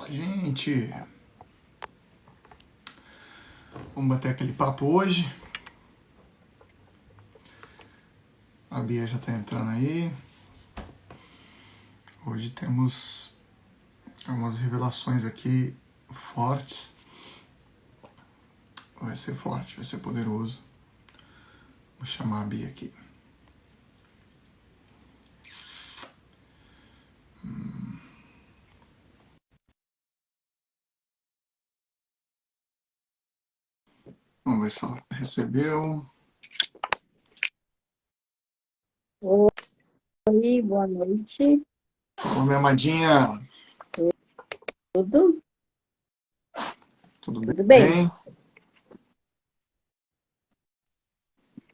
Gente, vamos bater aquele papo hoje. A Bia já tá entrando aí. Hoje temos algumas revelações aqui fortes. Vai ser forte, vai ser poderoso. Vou chamar a Bia aqui. Vamos ver se ela recebeu. Oi, boa noite. Olá, minha amadinha. Tudo? Tudo Tudo bem? bem?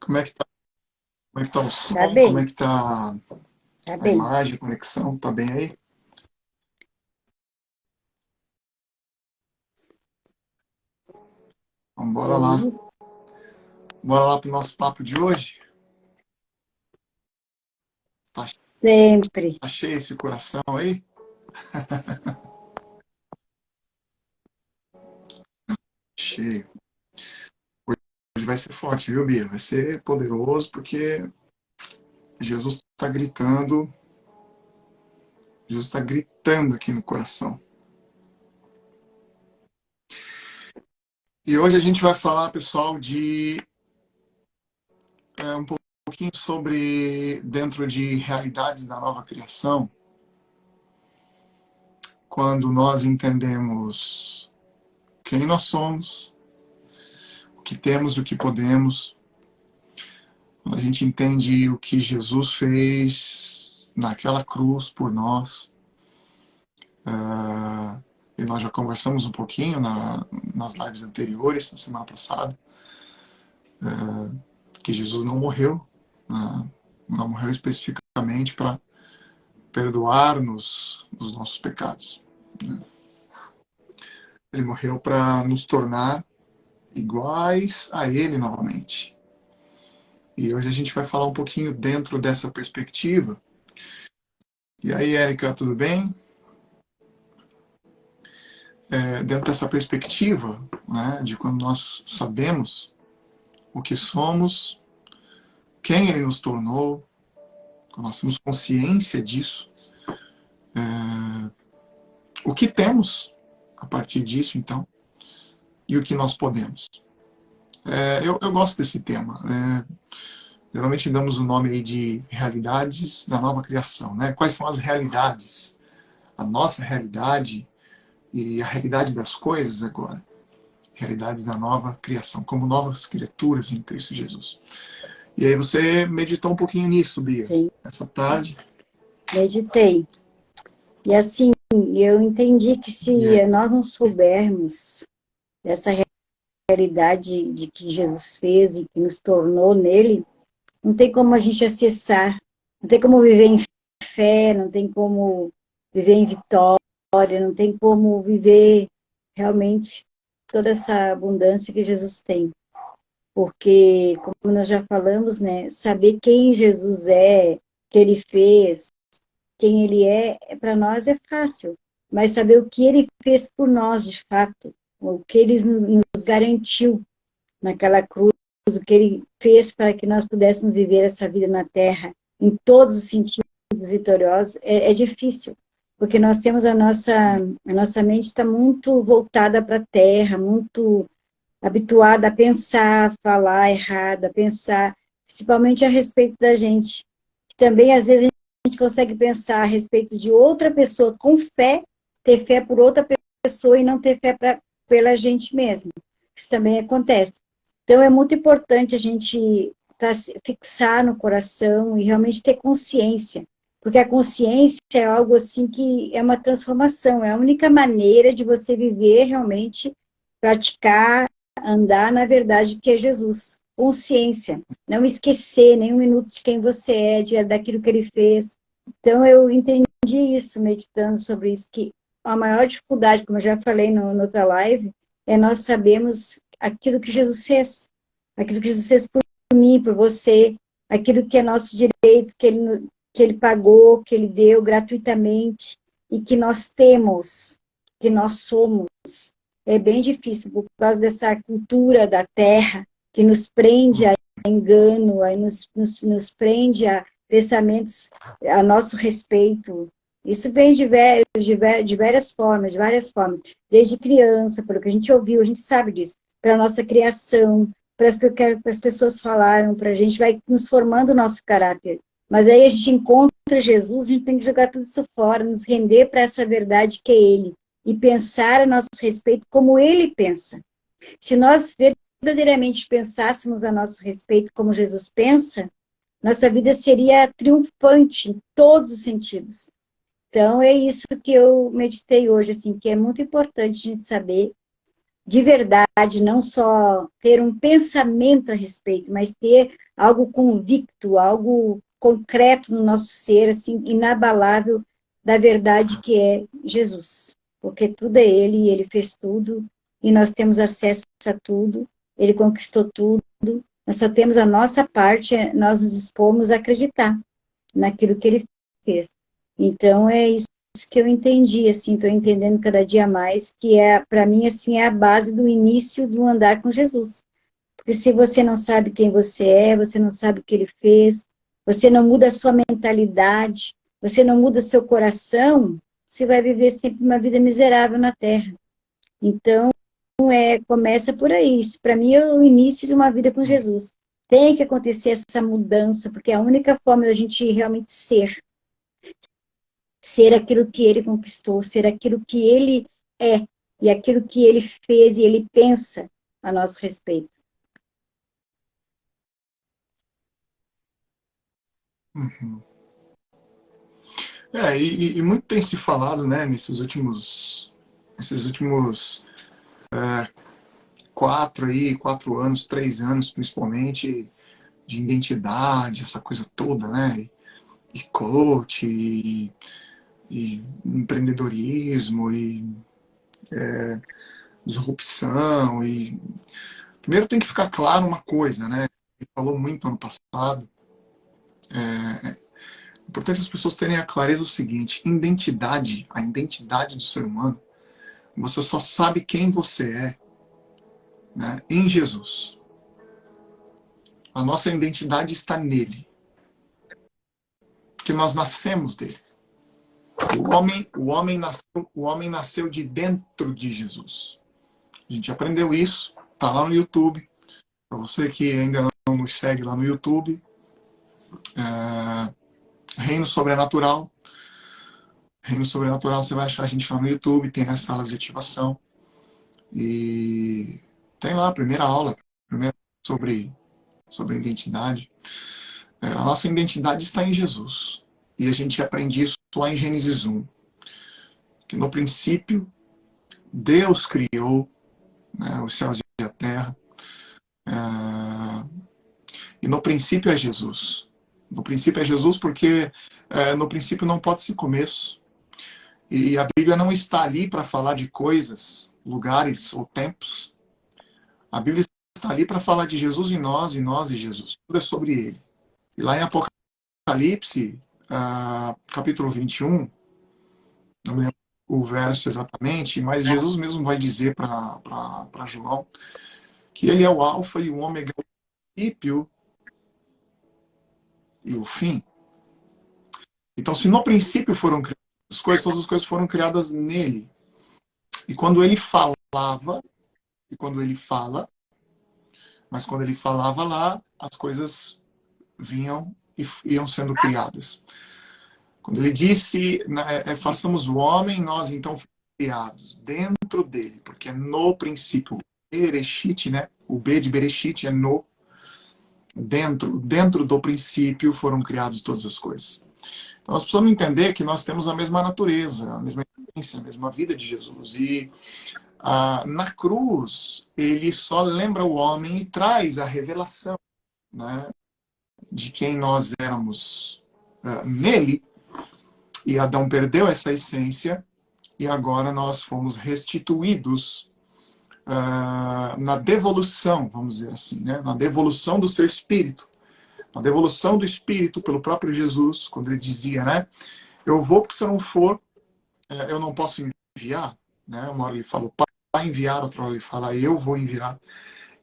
Como é que tá? Como é que tá o som? Tá Como é bem, que tá tá a bem. imagem, a conexão? Tá bem aí? Então, bora lá. Sim, Bora lá pro nosso papo de hoje? Tá sempre. cheio esse coração aí? Cheio. Hoje vai ser forte, viu, Bia? Vai ser poderoso porque Jesus está gritando. Jesus está gritando aqui no coração. E hoje a gente vai falar, pessoal, de um pouquinho sobre dentro de realidades da nova criação. Quando nós entendemos quem nós somos, o que temos e o que podemos, quando a gente entende o que Jesus fez naquela cruz por nós, e nós já conversamos um pouquinho nas lives anteriores, na semana passada, que Jesus não morreu, né? Não morreu especificamente para perdoar-nos os nossos pecados. Né? Ele morreu para nos tornar iguais a Ele novamente. E hoje a gente vai falar um pouquinho dentro dessa perspectiva. E aí, Érica, tudo bem? Dentro dessa perspectiva, né, de quando nós sabemos o que somos, quem Ele nos tornou, quando nós temos consciência disso, o que temos a partir disso, então, e o que nós podemos. Eu gosto desse tema. Geralmente damos o nome aí de realidades da nova criação. Né? Quais são as realidades? A nossa realidade e a realidade das coisas agora. Realidades da nova criação, como novas criaturas em Cristo Jesus. E aí você meditou um pouquinho nisso, Bia, Sim, essa tarde. meditei. E assim, eu entendi que E aí, se nós não soubermos dessa realidade de que Jesus fez e que nos tornou nele, não tem como a gente acessar, não tem como viver em fé, não tem como viver em vitória, não tem como viver realmente toda essa abundância que Jesus tem. Porque, como nós já falamos, né, saber quem Jesus é, o que ele fez, quem ele para nós é fácil, mas saber o que ele fez por nós, de fato, o que ele nos garantiu naquela cruz, o que ele fez para que nós pudéssemos viver essa vida na Terra, em todos os sentidos vitoriosos, é difícil, porque nós temos a nossa mente está muito voltada para a Terra, muito habituada a pensar, falar errado, a pensar, principalmente a respeito da gente. Também, às vezes, a gente consegue pensar a respeito de outra pessoa com fé, ter fé por outra pessoa e não ter fé pela gente mesmo. Isso também acontece. Então, é muito importante a gente fixar no coração e realmente ter consciência. Porque a consciência é algo assim que é uma transformação, é a única maneira de você viver realmente, praticar, andar na verdade que é Jesus. Consciência, não esquecer nem um minuto de quem você é, daquilo que ele fez. Então eu entendi isso, meditando sobre isso, que a maior dificuldade, como eu já falei no outra live, é nós sabermos aquilo que Jesus fez. Aquilo que Jesus fez por mim, por você, aquilo que é nosso direito, que ele pagou, que ele deu gratuitamente, e que nós temos. que nós somos. É bem difícil, por causa dessa cultura da terra, que nos prende a engano, aí nos prende a pensamentos a nosso respeito. Isso vem de várias formas, desde criança, pelo que a gente ouviu, a gente sabe disso, para a nossa criação, para as que as pessoas falaram, para a gente vai nos formando o nosso caráter. Mas aí a gente encontra Jesus, a gente tem que jogar tudo isso fora, nos render para essa verdade que é Ele, e pensar a nosso respeito como Ele pensa. Se nós verdadeiramente pensássemos a nosso respeito como Jesus pensa, nossa vida seria triunfante em todos os sentidos. Então, é isso que eu meditei hoje, assim, que é muito importante a gente saber, de verdade, não só ter um pensamento a respeito, mas ter algo convicto, algo concreto no nosso ser, assim, inabalável, da verdade que é Jesus. Porque tudo é Ele, Ele fez tudo, e nós temos acesso a tudo, Ele conquistou tudo, nós só temos a nossa parte, nós nos dispomos a acreditar naquilo que Ele fez. Então, é isso que eu entendi, assim, estou entendendo cada dia mais, que para mim, assim, é a base do início do andar com Jesus. Porque se você não sabe quem você não sabe o que Ele fez, você não muda a sua mentalidade, você não muda o seu coração, você vai viver sempre uma vida miserável na Terra. Então, começa por aí. Isso, para mim, é o início de uma vida com Jesus. Tem que acontecer essa mudança, porque é a única forma da gente realmente ser aquilo que Ele conquistou, ser aquilo que Ele é, e aquilo que Ele fez e Ele pensa a nosso respeito. Uhum. E muito tem se falado, né, nesses últimos 4 anos, 3 anos, principalmente, de identidade, essa coisa toda, né? E coach, e empreendedorismo, e disrupção. E primeiro tem que ficar claro uma coisa, né? Ele falou muito ano passado. É importante as pessoas terem a clareza do seguinte: a identidade do ser humano, você só sabe quem você é, né, em Jesus. A nossa identidade está nele, porque nós nascemos dele. O homem nasceu de dentro de Jesus. A gente aprendeu isso, tá lá no YouTube. Para você que ainda não nos segue lá no YouTube, Reino Sobrenatural. Reino Sobrenatural, você vai achar a gente lá no YouTube, tem as salas de ativação. E tem lá a primeira aula sobre identidade. A nossa identidade está em Jesus. E a gente aprende isso lá em Gênesis 1. Que no princípio, Deus criou, né, os céus e a terra. E no princípio é Jesus. No princípio é Jesus porque no princípio não pode ser começo. E a Bíblia não está ali para falar de coisas, lugares ou tempos. A Bíblia está ali para falar de Jesus e nós e Jesus. Tudo é sobre ele. E lá em Apocalipse, capítulo 21, não me lembro o verso exatamente, mas Jesus mesmo vai dizer para João que ele é o alfa e o ômega, o princípio e o fim. Então, se no princípio foram criadas as coisas, todas as coisas foram criadas nele. E quando ele falava, e quando ele fala, mas quando ele falava lá, as coisas vinham e iam sendo criadas. Quando ele disse, façamos o homem, nós então fomos criados dentro dele, porque é no princípio, Bereshit, né? O B de Bereshit é no, dentro do princípio foram criadas todas as coisas. Então nós precisamos entender que nós temos a mesma natureza, a mesma essência, a mesma vida de Jesus. E na cruz, ele só lembra o homem e traz a revelação, né, de quem nós éramos nele. E Adão perdeu essa essência e agora nós fomos restituídos na devolução, vamos dizer assim, né, na devolução do seu espírito. Na devolução do espírito pelo próprio Jesus, quando ele dizia, né, eu vou porque se eu não for, eu não posso enviar. né? Uma hora ele fala, o Pai vai enviar, outra hora ele fala, eu vou enviar.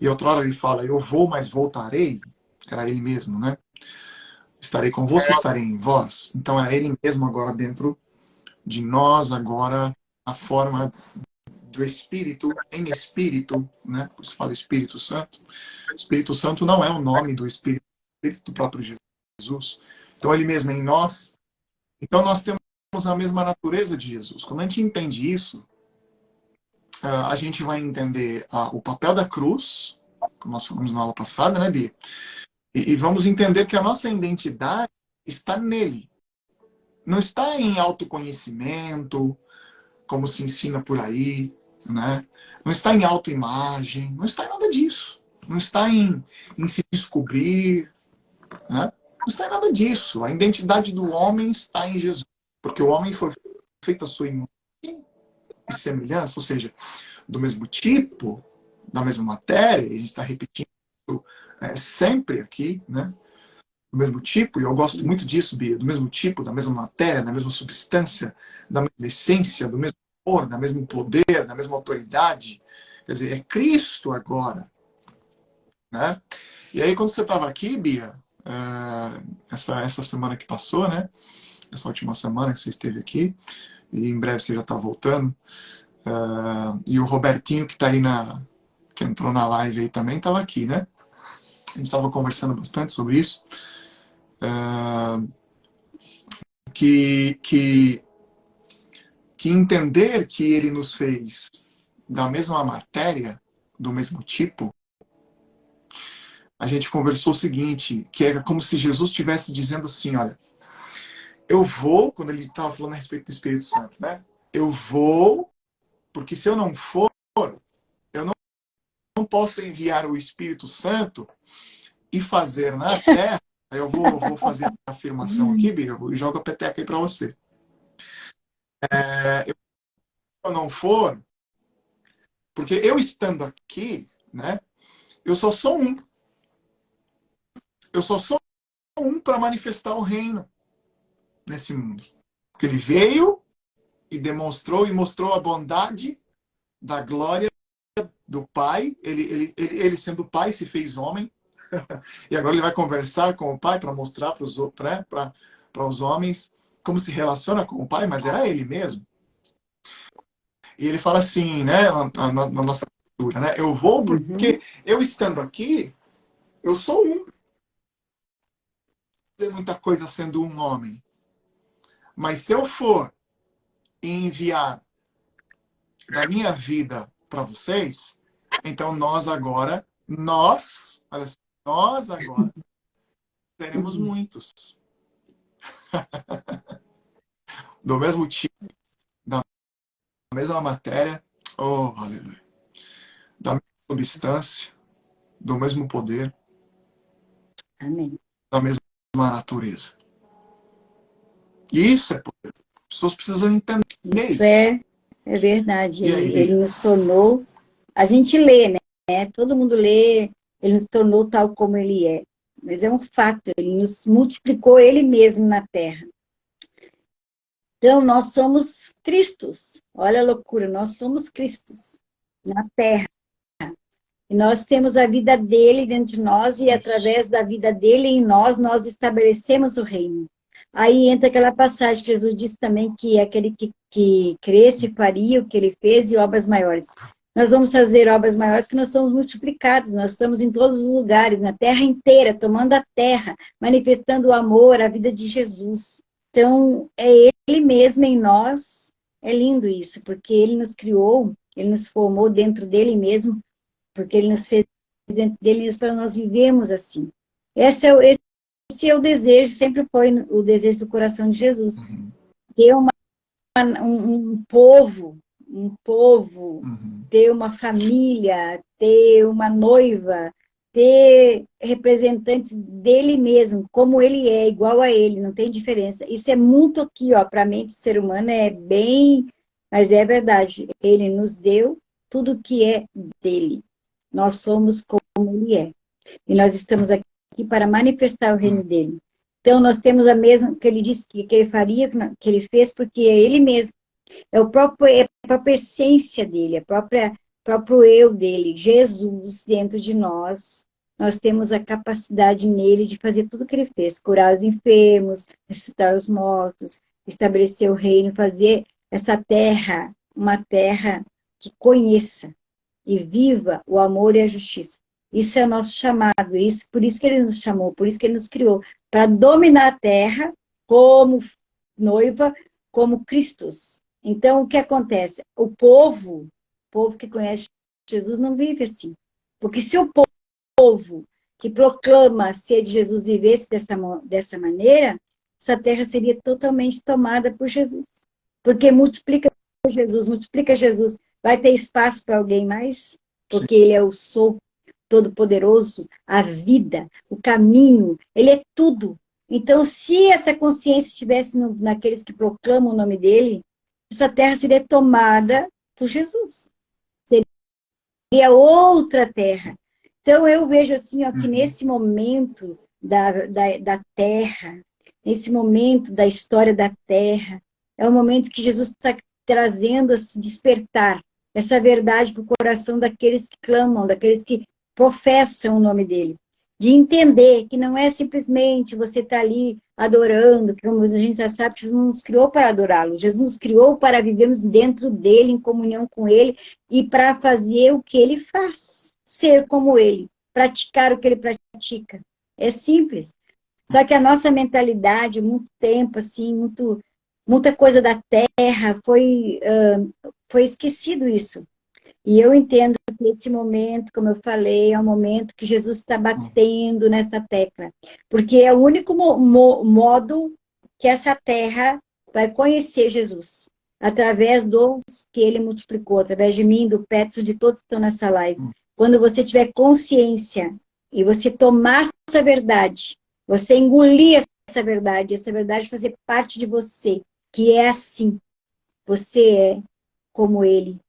E outra hora ele fala, eu vou, mas voltarei. Era ele mesmo, né? Estarei convosco, estarei em vós. Então é ele mesmo agora dentro de nós, agora a forma do Espírito em Espírito, né? Por isso fala Espírito Santo. Espírito Santo não é o nome do Espírito do próprio Jesus. Então ele mesmo em nós. Então nós temos a mesma natureza de Jesus. Quando a gente entende isso, a gente vai entender o papel da cruz, como nós falamos na aula passada, né, Bia? E vamos entender que a nossa identidade está nele. Não está em autoconhecimento, como se ensina por aí, né? Não está em autoimagem, não está em nada disso. Não está em se descobrir, né? Não está em nada disso. A identidade do homem está em Jesus. Porque o homem foi feito a sua imagem e semelhança, ou seja, do mesmo tipo, da mesma matéria, e a gente está repetindo sempre aqui, né? Do mesmo tipo, e eu gosto muito disso, Bia, do mesmo tipo, da mesma matéria, da mesma substância, da mesma essência, do mesmo amor, da mesmo poder, da mesma autoridade. Quer dizer, é Cristo agora, né? E aí, quando você estava aqui, Bia, essa semana que passou, né? Essa última semana que você esteve aqui, e em breve você já está voltando, e o Robertinho, que está aí que entrou na live aí também, estava aqui, né? A gente estava conversando bastante sobre isso. Que entender que ele nos fez da mesma matéria, do mesmo tipo, a gente conversou o seguinte, que era como se Jesus estivesse dizendo assim, olha, eu vou, quando ele estava falando a respeito do Espírito Santo, né? Eu vou, porque se eu não for, eu não posso enviar o Espírito Santo e fazer na Terra. Aí eu vou fazer a afirmação aqui, Bia, eu jogo a peteca aí para você. Se eu não for, porque eu estando aqui, né? Eu só sou um. Eu só sou um para manifestar o reino nesse mundo. Porque ele veio e demonstrou e mostrou a bondade da glória do Pai. Ele sendo Pai, se fez homem. E agora ele vai conversar com o Pai para mostrar para os homens como se relaciona com o Pai, mas era ele mesmo. E ele fala assim, né, na nossa cultura, né? Eu vou porque eu estando aqui, eu sou um. Fazer muita coisa sendo um homem. Mas se eu for enviar da minha vida para vocês, então nós agora seremos muitos. Do mesmo tipo, da mesma matéria, oh, aleluia. Da mesma substância, do mesmo poder, Amém. da mesma natureza. E isso é poder. As pessoas precisam entender isso. Isso é verdade. E aí, ele nos tornou, a gente lê, né? Todo mundo lê, ele nos tornou tal como ele é. Mas é um fato, ele nos multiplicou ele mesmo na Terra. Então, nós somos Cristos. Olha a loucura, nós somos Cristos na Terra. E nós temos a vida dele dentro de nós e através da vida dele em nós, nós estabelecemos o reino. Aí entra aquela passagem que Jesus disse também que aquele que cresce faria o que ele fez e obras maiores. Nós vamos fazer obras maiores porque nós somos multiplicados, nós estamos em todos os lugares, na terra inteira, tomando a terra, manifestando o amor, a vida de Jesus. Então, é ele mesmo em nós. É lindo isso, porque ele nos criou, ele nos formou dentro dele mesmo, porque ele nos fez dentro dele para nós vivermos assim. Esse é o desejo, sempre foi o desejo do coração de Jesus. Ter um povo, ter uma família, ter uma noiva, ter representantes dele mesmo, como ele é, igual a ele, não tem diferença. Isso é muito aqui, ó, para a mente do ser humano é bem, mas é verdade. Ele nos deu tudo que é dele. Nós somos como ele é. E nós estamos aqui para manifestar o reino dele. Então, nós temos a mesma, que ele disse que ele faria, que ele fez, porque é ele mesmo. É a própria essência dele, próprio eu dele, Jesus dentro de nós. Nós temos a capacidade nele de fazer tudo o que ele fez, curar os enfermos, ressuscitar os mortos, estabelecer o reino, fazer essa terra uma terra que conheça e viva o amor e a justiça. Isso é o nosso chamado, por isso que ele nos chamou, por isso que ele nos criou, para dominar a terra como noiva, como Cristos. Então, o que acontece? O povo que conhece Jesus não vive assim. Porque se o povo que proclama ser de Jesus vivesse dessa maneira, essa terra seria totalmente tomada por Jesus. Porque multiplica Jesus, vai ter espaço para alguém mais? Sim. Porque ele é o sou todo-poderoso, a vida, o caminho, ele é tudo. Então, se essa consciência estivesse naqueles que proclamam o nome dele, essa terra seria tomada por Jesus. Seria outra terra. Então, eu vejo assim, ó, que nesse momento da terra, nesse momento da história da terra, é o momento que Jesus está trazendo a se despertar essa verdade para o coração daqueles que clamam, daqueles que professam o nome dele. De entender que não é simplesmente você estar ali adorando, que como a gente já sabe, Jesus não nos criou para adorá-lo, Jesus nos criou para vivermos dentro dele, em comunhão com ele, e para fazer o que ele faz, ser como ele, praticar o que ele pratica. É simples. Só que a nossa mentalidade, muito tempo, assim, muita coisa da terra, foi esquecido isso. E eu entendo que esse momento, como eu falei, é um momento que Jesus está batendo nessa tecla. Porque é o único modo que essa terra vai conhecer Jesus. Através dos que ele multiplicou, através de mim, do Petro, de todos que estão nessa live. Quando você tiver consciência e você tomar essa verdade, você engolir essa verdade fazer parte de você, que é assim. Você é como ele.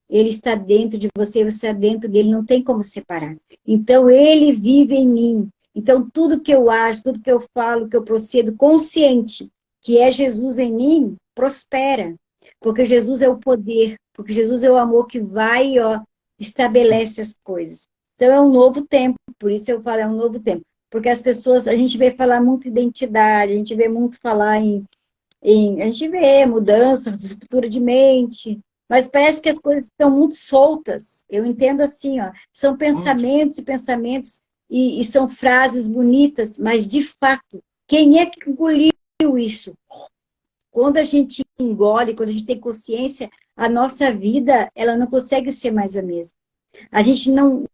Ele está dentro de você, você está dentro dele, não tem como separar. Então, ele vive em mim. Então, tudo que eu acho, tudo que eu falo, que eu procedo, consciente que é Jesus em mim, prospera. Porque Jesus é o poder, porque Jesus é o amor que vai, ó, estabelece as coisas. Então, é um novo tempo, por isso eu falo, é um novo tempo. Porque as pessoas, a gente vê falar muito identidade, a gente vê muito falar a gente vê mudança, estrutura de mente, mas parece que as coisas estão muito soltas. Eu entendo assim, ó, são pensamentos e pensamentos e são frases bonitas, mas de fato, quem é que engoliu isso? Quando a gente engole, quando a gente tem consciência, a nossa vida, ela não consegue ser mais a mesma. A gente não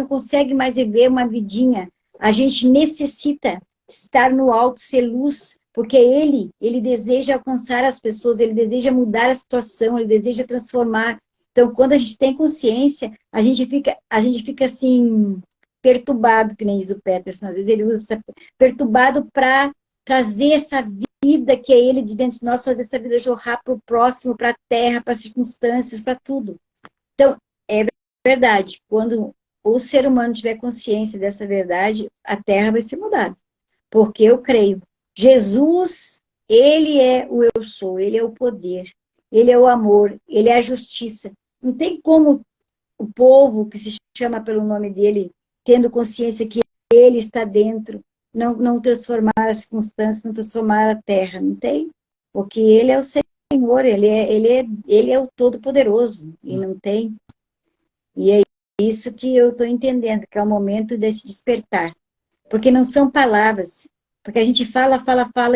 consegue mais viver uma vidinha. A gente necessita estar no alto, ser luz, porque ele deseja alcançar as pessoas, ele deseja mudar a situação, ele deseja transformar. Então, quando a gente tem consciência, a gente fica assim, perturbado, que nem diz o Peterson, às vezes ele usa perturbado para trazer essa vida que é ele de dentro de nós, fazer essa vida jorrar para o próximo, para a terra, para as circunstâncias, para tudo. Então, é verdade, quando o ser humano tiver consciência dessa verdade, a terra vai ser mudada. Porque eu creio. Jesus, ele é o eu sou, ele é o poder, ele é o amor, ele é a justiça. Não tem como o povo que se chama pelo nome dele, tendo consciência que ele está dentro, não transformar as circunstâncias, não transformar a terra, não tem? Porque ele é o Senhor, ele é o Todo-Poderoso, e não tem. E é isso que eu estou entendendo, que é o momento desse despertar. Porque não são palavras. Porque a gente fala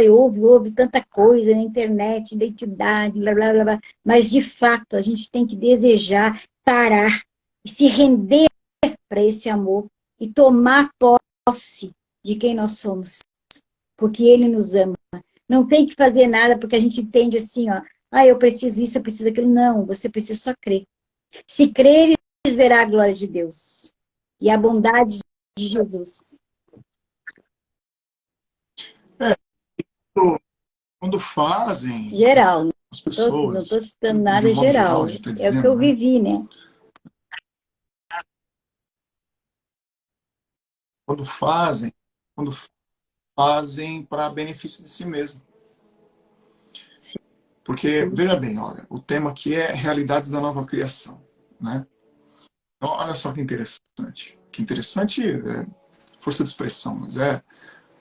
e ouve tanta coisa na internet, identidade, blá, blá, blá, blá. Mas, de fato, a gente tem que desejar parar e se render para esse amor e tomar posse de quem nós somos. Porque ele nos ama. Não tem que fazer nada porque a gente entende assim, ó. Ah, eu preciso isso, eu preciso aquilo. Não, você precisa só crer. Se creres, verá a glória de Deus e a bondade de Jesus. É, quando fazem Geral, as não pessoas, estou citando de um nada modo geral, a geral. gente está É o que dizendo, eu né? vivi, né? Quando fazem, quando fazem para benefício de si mesmo. Porque, veja bem, olha, o tema aqui é realidades da nova criação, né? Então, olha só que interessante. Que interessante é força de expressão, mas é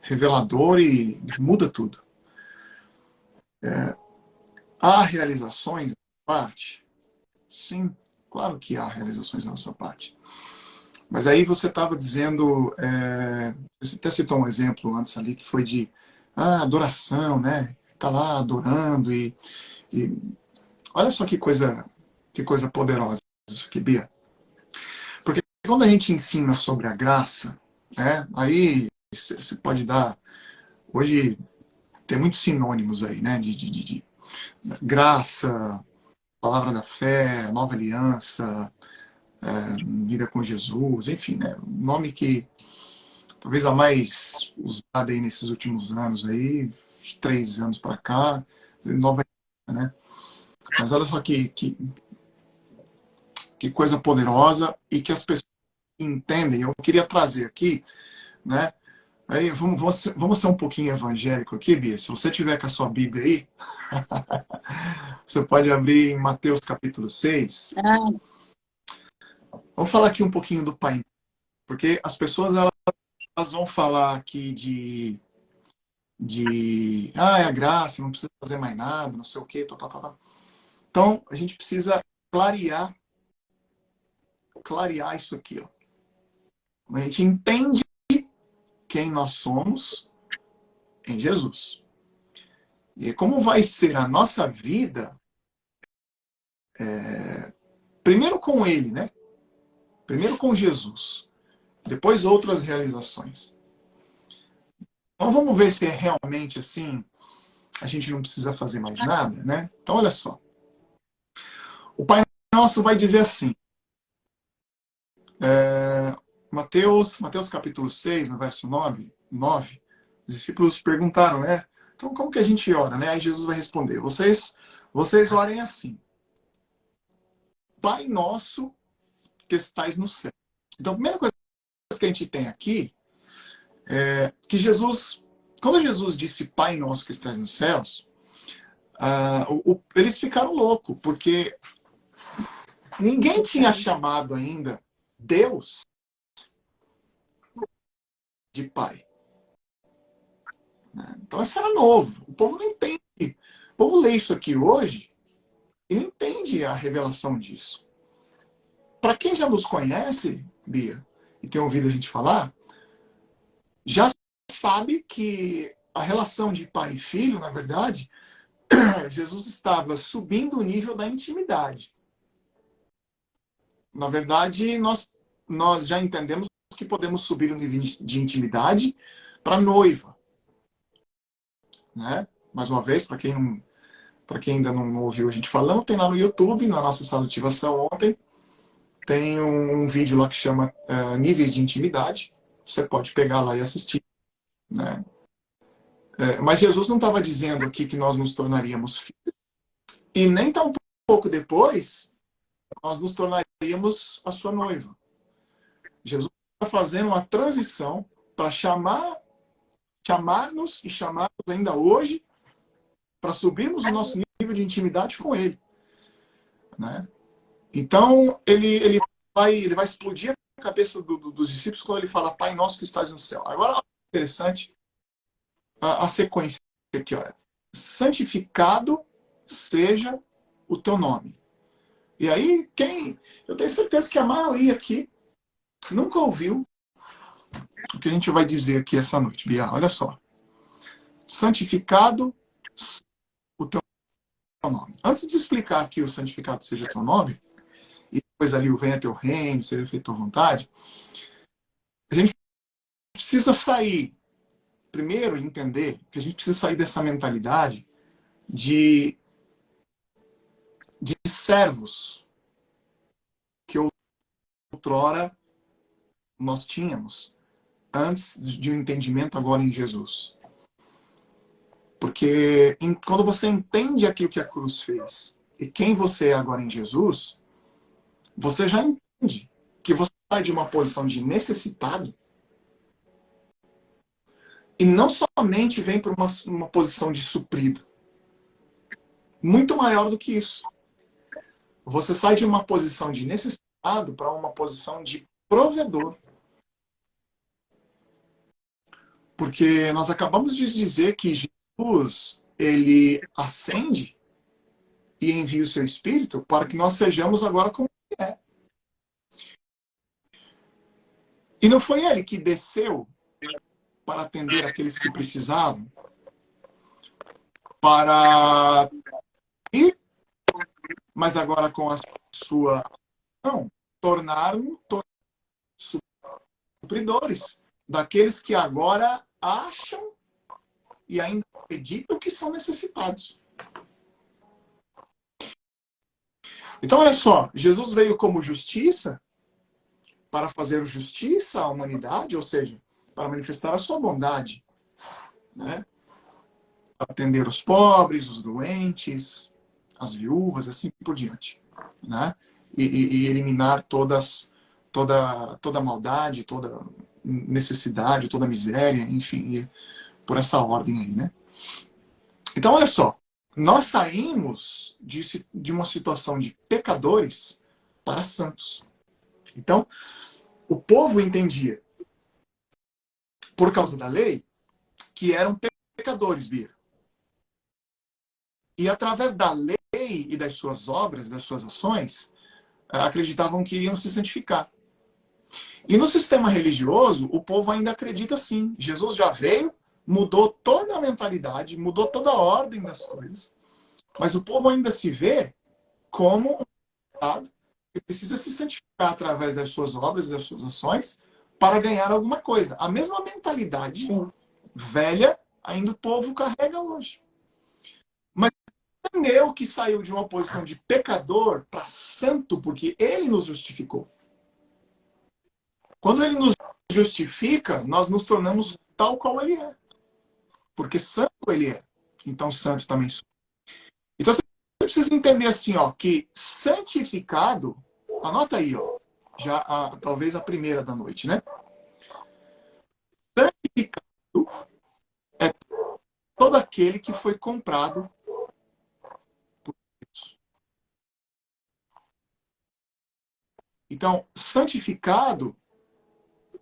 revelador e muda tudo. Há realizações da parte? Sim, claro que há realizações da nossa parte. Mas aí você estava dizendo, você até citou um exemplo antes ali, que foi de adoração, né? Tá lá adorando e olha só que coisa poderosa isso aqui, Bia. Porque quando a gente ensina sobre a graça, né? Aí você pode dar, hoje tem muitos sinônimos aí, né? De graça, palavra da fé, nova aliança, vida com Jesus, enfim, né? Um nome que talvez a mais usada aí nesses últimos anos aí, 3 anos para cá, nova aliança, né? Mas olha só que coisa poderosa e que as pessoas entendem. Eu queria trazer aqui, né? Aí vamos ser um pouquinho evangélico aqui, Bia. Se você tiver com a sua Bíblia aí, você pode abrir em Mateus capítulo 6. Ah, Vamos falar aqui um pouquinho do Pai, porque as pessoas elas vão falar aqui é a graça, não precisa fazer mais nada, não sei o quê, tal, tal, tal, tal. Então, a gente precisa clarear isso aqui, ó. A gente entende quem nós somos em Jesus. E como vai ser a nossa vida, primeiro com Ele, né? Primeiro com Jesus. Depois outras realizações. Então vamos ver se é realmente assim, a gente não precisa fazer mais nada, né? Então olha só. O Pai Nosso vai dizer assim, Mateus capítulo 6, no verso 9, os discípulos perguntaram, né? Então como que a gente ora, né? Aí Jesus vai responder, vocês orem assim, Pai Nosso que estais no céu. Então a primeira coisa que a gente tem aqui é que Jesus, quando Jesus disse Pai Nosso que estais nos céus, eles ficaram loucos, porque ninguém tinha chamado ainda Deus de Pai. Então isso era novo. O povo não entende. O povo lê isso aqui hoje e não entende a revelação disso. Para quem já nos conhece, Bia, e tem ouvido a gente falar, já sabe que a relação de pai e filho, na verdade, Jesus estava subindo o nível da intimidade. Na verdade, nós já entendemos que podemos subir o nível de intimidade para noiva. Né? Mais uma vez, para quem ainda não ouviu a gente falando, tem lá no YouTube, na nossa sala de ativação ontem, tem um vídeo lá que chama Níveis de Intimidade. Você pode pegar lá e assistir. Né? Mas Jesus não estava dizendo aqui que nós nos tornaríamos filhos. E nem tão pouco depois, nós nos tornaríamos a sua noiva. Jesus está fazendo uma transição para chamar-nos e chamar-nos ainda hoje para subirmos o nosso nível de intimidade com Ele. Né? Então, ele vai explodir a cabeça dos discípulos quando ele fala Pai Nosso que estás no céu. Agora, interessante a sequência aqui. Olha. Santificado seja o teu nome. E aí, eu tenho certeza que a maioria aqui nunca ouviu o que a gente vai dizer aqui essa noite, Bia. Olha só. Santificado o teu nome. Antes de explicar aqui o santificado seja o teu nome, e depois ali o venha teu reino, seja feita a tua vontade, a gente precisa sair, primeiro, entender que a gente precisa sair dessa mentalidade de servos que outrora nós tínhamos antes de um entendimento agora em Jesus. Porque quando você entende aquilo que a cruz fez e quem você é agora em Jesus, você já entende que você sai de uma posição de necessitado e não somente vem para uma posição de suprido. muito maior do que isso. Você sai de uma posição de necessitado para uma posição de provedor. Porque nós acabamos de dizer que Jesus, ele ascende e envia o seu Espírito para que nós sejamos agora como ele é. E não foi ele que desceu para atender aqueles que precisavam, para ir, mas agora com a sua não, tornar-nos supridores daqueles que agora acham e ainda acreditam que são necessitados. Então, olha só, Jesus veio como justiça para fazer justiça à humanidade, ou seja, para manifestar a sua bondade, né? Atender os pobres, os doentes, as viúvas, assim por diante, né? E eliminar toda maldade, toda necessidade, toda miséria, enfim, por essa ordem aí, né? Então, olha só, nós saímos de uma situação de pecadores para santos. Então, o povo entendia, por causa da lei, que eram pecadores, Bia. E através da lei e das suas obras, das suas ações, acreditavam que iriam se santificar. E no sistema religioso, o povo ainda acredita assim. Jesus já veio, mudou toda a mentalidade, mudou toda a ordem das coisas, mas o povo ainda se vê como um pecado que precisa se santificar através das suas obras, das suas ações, para ganhar alguma coisa. A mesma mentalidade velha ainda o povo carrega hoje. Mas entendeu que saiu de uma posição de pecador para santo, porque ele nos justificou. Quando ele nos justifica, nós nos tornamos tal qual ele é. Porque santo ele é. Então santo também sou. Então você precisa entender assim, ó, que santificado, anota aí, ó, já talvez a primeira da noite, né? Santificado é todo aquele que foi comprado por Deus. Então, santificado,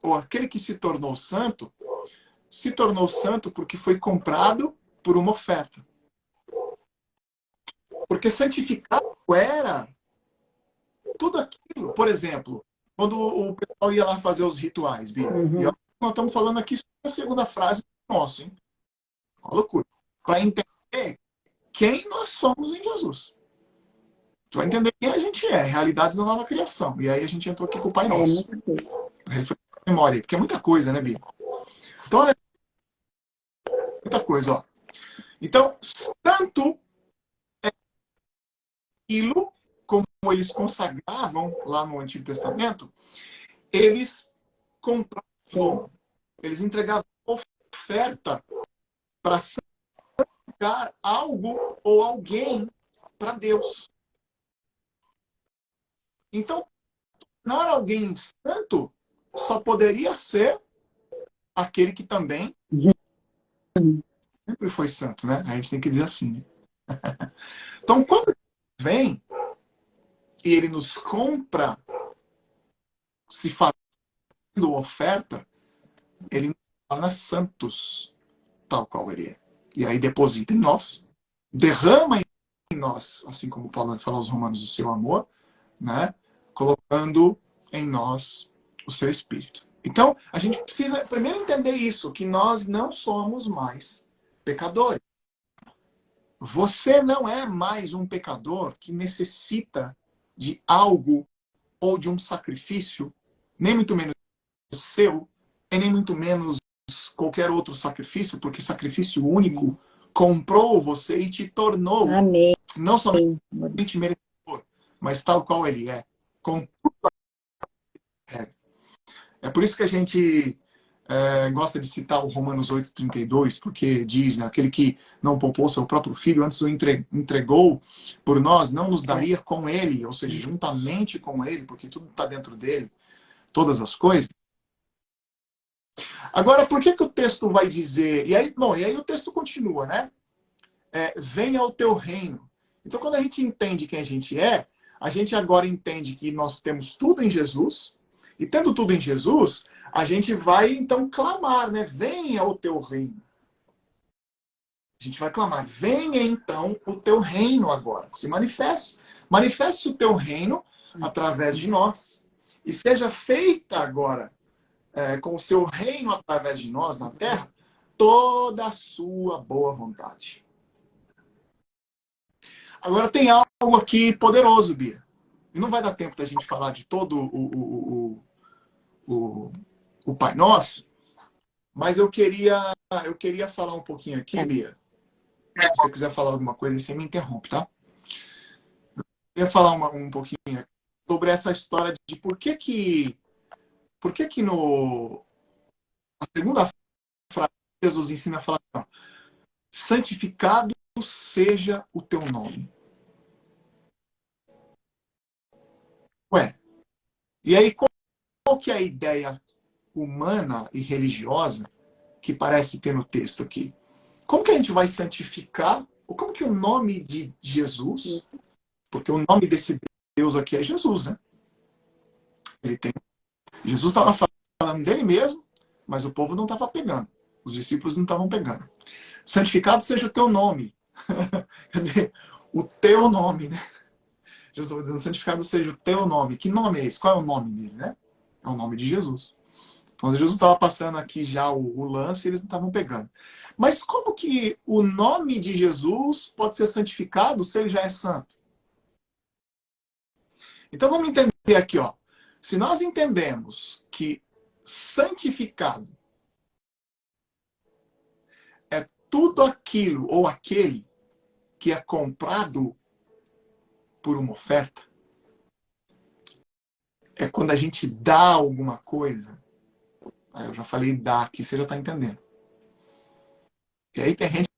ou aquele que se tornou santo porque foi comprado por uma oferta. Porque santificado era tudo aquilo. Por exemplo, quando o pessoal ia lá fazer os rituais, Bia, e nós estamos falando aqui sobre a segunda frase do nosso, hein? Uma loucura. Para entender quem nós somos em Jesus. Tu vai entender quem a gente é, realidades da nova criação. E aí a gente entrou aqui com o Pai Nosso. Refletir a memória, porque é muita coisa, né, Bia? Então, olha, muita coisa, ó. Então, santo é aquilo, como eles consagravam lá no Antigo Testamento, eles compravam, eles entregavam oferta para santificar algo ou alguém para Deus. Então, tornar alguém santo só poderia ser aquele que também sempre foi santo, né? A gente tem que dizer assim, né? Então, quando vem e ele nos compra, se fazendo oferta, ele nos torna santos, tal qual ele é. E aí deposita em nós, derrama em nós, assim como Paulo fala aos Romanos, o seu amor, né? Colocando em nós o seu espírito. Então, a gente precisa primeiro entender isso, que nós não somos mais pecadores. Você não é mais um pecador que necessita de algo ou de um sacrifício, nem muito menos seu, e nem muito menos qualquer outro sacrifício, porque sacrifício único comprou você e te tornou Amém. não somente merecedor, mas tal qual ele é. Com tudo é por isso que a gente gosta de citar o Romanos 8,32, porque diz, né, aquele que não poupou seu próprio filho, antes o entregou por nós, não nos daria com ele, ou seja, juntamente com ele, porque tudo está dentro dele, todas as coisas. Agora, por que o texto vai dizer... E aí o texto continua, né? Venha o teu reino. Então, quando a gente entende quem a gente agora entende que nós temos tudo em Jesus, e tendo tudo em Jesus, a gente vai, então, clamar, né? Venha o teu reino. A gente vai clamar, venha, então, o teu reino agora. Se manifeste. Manifeste o teu reino através de nós. E seja feita agora, com o seu reino através de nós na terra, toda a sua boa vontade. Agora tem algo aqui poderoso, Bia. E não vai dar tempo da gente falar de todo o Pai Nosso, mas eu queria falar um pouquinho aqui, Bia. Se você quiser falar alguma coisa, você me interrompe, tá? Eu ia falar um pouquinho sobre essa história de por que no a segunda frase Jesus ensina a falar assim, ó, santificado seja o teu nome. Ué, e aí qual que é a ideia humana e religiosa que parece ter no texto aqui? Como que a gente vai santificar? Ou como que o nome de Jesus, porque o nome desse Deus aqui é Jesus, né? Jesus estava falando dele mesmo, mas o povo não estava pegando. Os discípulos não estavam pegando. Santificado seja o teu nome. Quer dizer, o teu nome, né? Jesus estava dizendo, santificado seja o teu nome. Que nome é esse? Qual é o nome dele, né? É o nome de Jesus. Então, Jesus estava passando aqui já o lance e eles não estavam pegando. Mas como que o nome de Jesus pode ser santificado se ele já é santo? Então vamos entender aqui, ó. Se nós entendemos que santificado é tudo aquilo ou aquele que é comprado por uma oferta, é quando a gente dá alguma coisa. Eu já falei dá aqui, você já está entendendo. E aí tem gente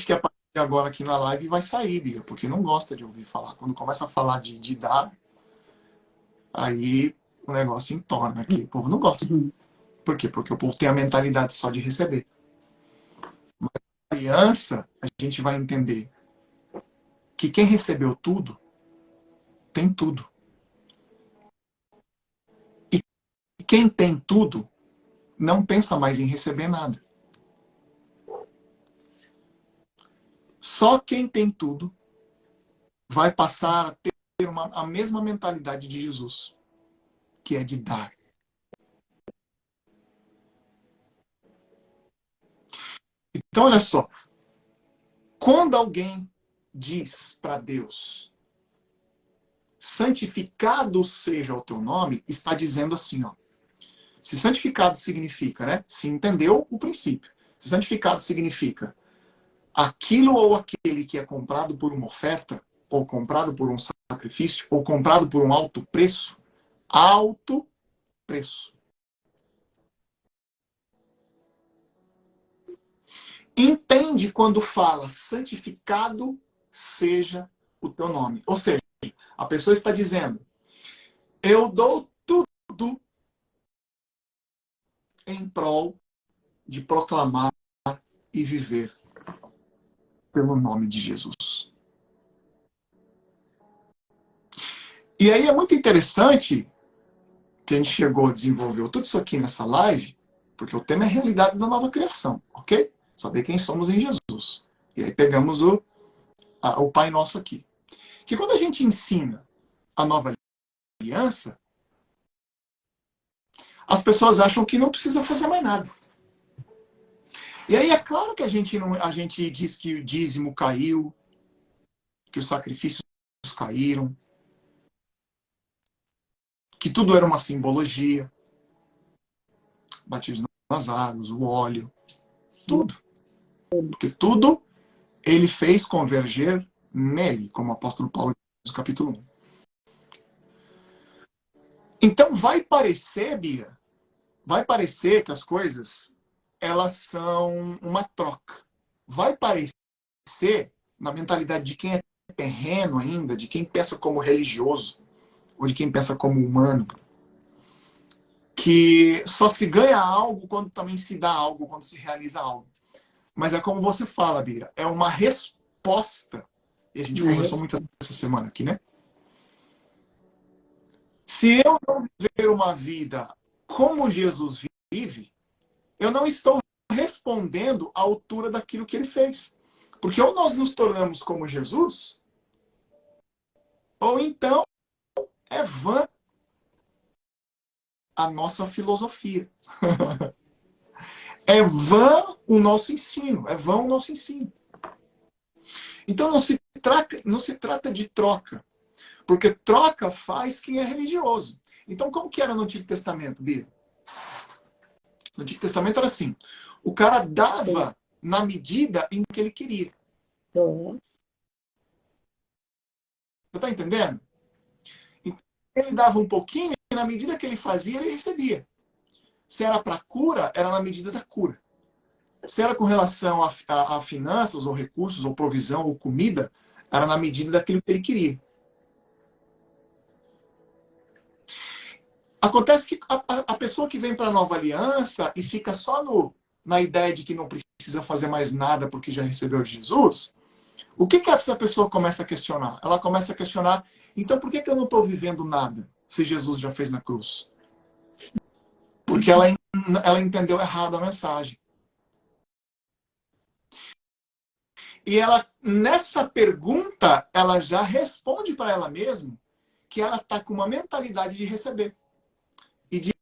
que a partir de agora aqui na live vai sair, Bia, porque não gosta de ouvir falar. Quando começa a falar de dar, aí o negócio entorna aqui. O povo não gosta. Por quê? Porque o povo tem a mentalidade só de receber. Mas na aliança, a gente vai entender que quem recebeu tudo, tem tudo. E quem tem tudo, não pensa mais em receber nada. Só quem tem tudo vai passar a ter a mesma mentalidade de Jesus, que é de dar. Então, olha só. Quando alguém diz para Deus, santificado seja o teu nome, está dizendo assim, ó. Se santificado significa, né? Se entendeu o princípio. Se santificado significa aquilo ou aquele que é comprado por uma oferta, ou comprado por um sacrifício, ou comprado por um alto preço, alto preço. Entende quando fala santificado seja o teu nome. Ou seja, a pessoa está dizendo, eu dou tudo em prol de proclamar e viver pelo nome de Jesus. E aí é muito interessante que a gente chegou a desenvolver tudo isso aqui nessa live, porque o tema é realidades da nova criação, ok? Saber quem somos em Jesus. E aí pegamos o Pai Nosso aqui. Que quando a gente ensina a nova aliança, as pessoas acham que não precisa fazer mais nada. E aí é claro que a gente diz que o dízimo caiu, que os sacrifícios caíram, que tudo era uma simbologia. Batismo nas águas, o óleo, tudo. Porque tudo ele fez converger nele, como o apóstolo Paulo diz no capítulo 1. Então vai parecer, Bia, vai parecer que as coisas elas são uma troca. Vai parecer, na mentalidade de quem é terreno ainda, de quem pensa como religioso, ou de quem pensa como humano, que só se ganha algo quando também se dá algo, quando se realiza algo. Mas é como você fala, Bia, é uma resposta E a gente Na conversou muito resposta. essa semana aqui, né? Se eu não viver uma vida como Jesus vive, eu não estou respondendo à altura daquilo que ele fez. Porque ou nós nos tornamos como Jesus, ou então é vã a nossa filosofia. É vã o nosso ensino. É vã o nosso ensino. Então não se trata de troca. Porque troca faz quem é religioso. Então, como que era no Antigo Testamento, Bia? No Antigo Testamento era assim. O cara dava na medida em que ele queria. Tô. Você está entendendo? Então, ele dava um pouquinho e na medida que ele fazia, ele recebia. Se era para cura, era na medida da cura. Se era com relação a finanças, ou recursos, ou provisão, ou comida, era na medida daquilo que ele queria. Acontece que a pessoa que vem para a nova aliança e fica só na ideia de que não precisa fazer mais nada porque já recebeu de Jesus, o que essa pessoa começa a questionar? Ela começa a questionar, então por que eu não estou vivendo nada se Jesus já fez na cruz? Porque ela entendeu errado a mensagem. E ela, nessa pergunta, ela já responde para ela mesma que ela está com uma mentalidade de receber. E de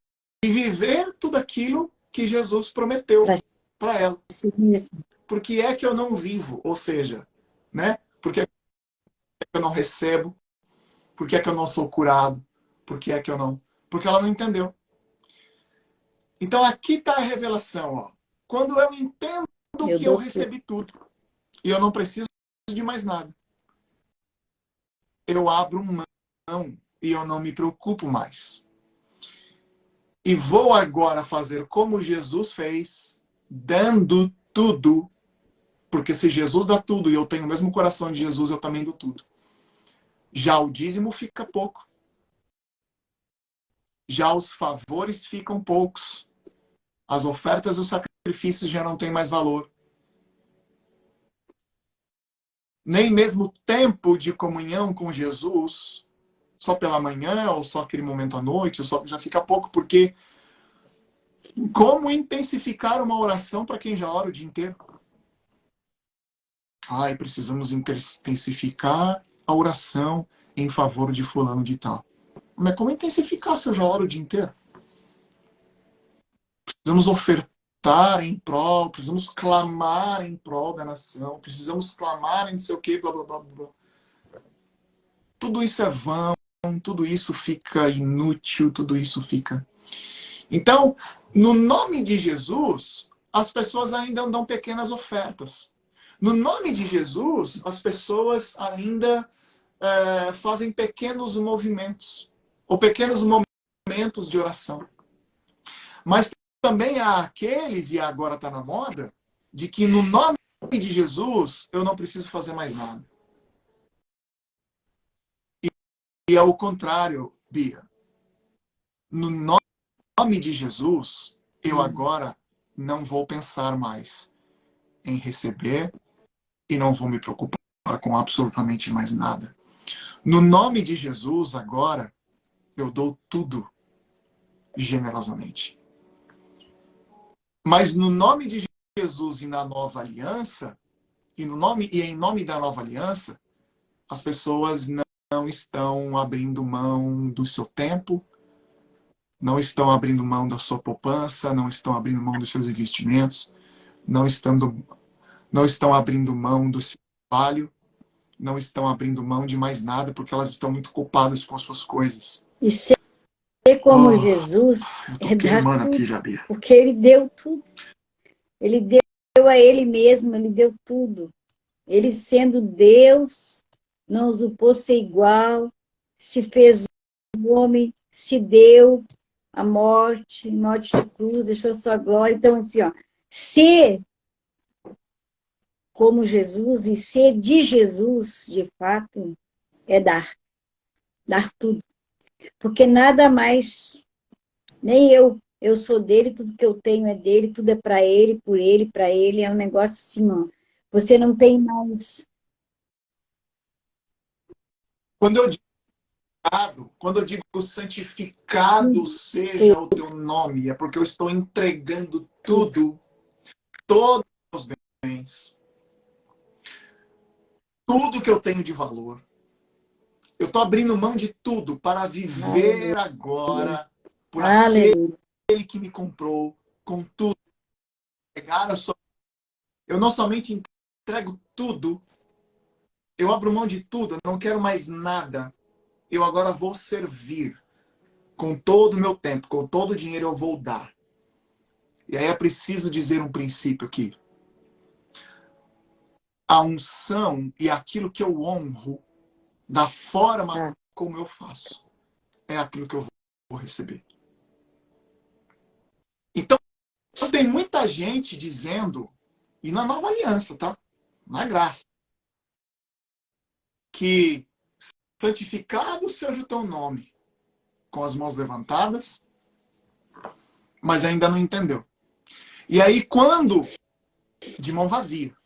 viver tudo aquilo que Jesus prometeu para ela. Por que é que eu não vivo? Ou seja, né? Por que é que eu não recebo? Por que é que eu não sou curado? Por que é que eu não... Porque ela não entendeu. Então aqui está a revelação. Ó. Quando eu entendo que eu recebi tudo e eu não preciso de mais nada, eu abro mão e eu não me preocupo mais. E vou agora fazer como Jesus fez, dando tudo. Porque se Jesus dá tudo e eu tenho o mesmo coração de Jesus, eu também dou tudo. Já o dízimo fica pouco. Já os favores ficam poucos. As ofertas e os sacrifícios já não têm mais valor. Nem mesmo tempo de comunhão com Jesus, só pela manhã, ou só aquele momento à noite, já fica pouco, porque como intensificar uma oração para quem já ora o dia inteiro? Ai, precisamos intensificar a oração em favor de fulano de tal. Mas como intensificar se eu já oro o dia inteiro? Precisamos ofertar em prol, precisamos clamar em prol da nação, precisamos clamar em não sei o que, blá, blá, blá, blá. Tudo isso é vão, tudo isso fica inútil, tudo isso fica... Então, no nome de Jesus, as pessoas ainda dão pequenas ofertas. No nome de Jesus, as pessoas ainda fazem pequenos movimentos, ou pequenos momentos de oração. Mas também há aqueles, e agora está na moda, de que no nome de Jesus eu não preciso fazer mais nada. E é o contrário, Bia. No nome de Jesus, eu agora não vou pensar mais em receber e não vou me preocupar com absolutamente mais nada. No nome de Jesus, agora, eu dou tudo generosamente. Mas no nome de Jesus e na nova aliança, e em nome da nova aliança, as pessoas não estão abrindo mão do seu tempo, não estão abrindo mão da sua poupança, não estão abrindo mão dos seus investimentos, não estão abrindo mão do seu trabalho, não estão abrindo mão de mais nada, porque elas estão muito ocupadas com as suas coisas. E ser como Jesus é dar tudo, aqui, Jabir. porque ele deu tudo. Ele deu a ele mesmo, ele deu tudo. Ele sendo Deus, não usurpou ser igual, se fez homem, se deu a morte de cruz, deixou sua glória. Então, assim, ó, ser como Jesus e ser de Jesus, de fato, é dar tudo. Porque nada mais, nem eu sou dele, tudo que eu tenho é dele, tudo é para ele, por ele, para ele, é um negócio assim, ó. Você não tem mais Quando eu digo, santificado seja o teu nome, é porque eu estou entregando tudo, todos os bens, tudo que eu tenho de valor. Eu estou abrindo mão de tudo para viver agora por aquele que me comprou com tudo. Eu não somente entrego tudo, eu abro mão de tudo, eu não quero mais nada. Eu agora vou servir com todo o meu tempo, com todo o dinheiro eu vou dar. E aí é preciso dizer um princípio aqui. A unção e aquilo que eu honro da forma como eu faço é aquilo que eu vou receber. Então, tem muita gente dizendo, e na nova aliança, tá? Na graça, que santificado seja o teu nome, com as mãos levantadas, mas ainda não entendeu. E aí, quando, de mão vazia,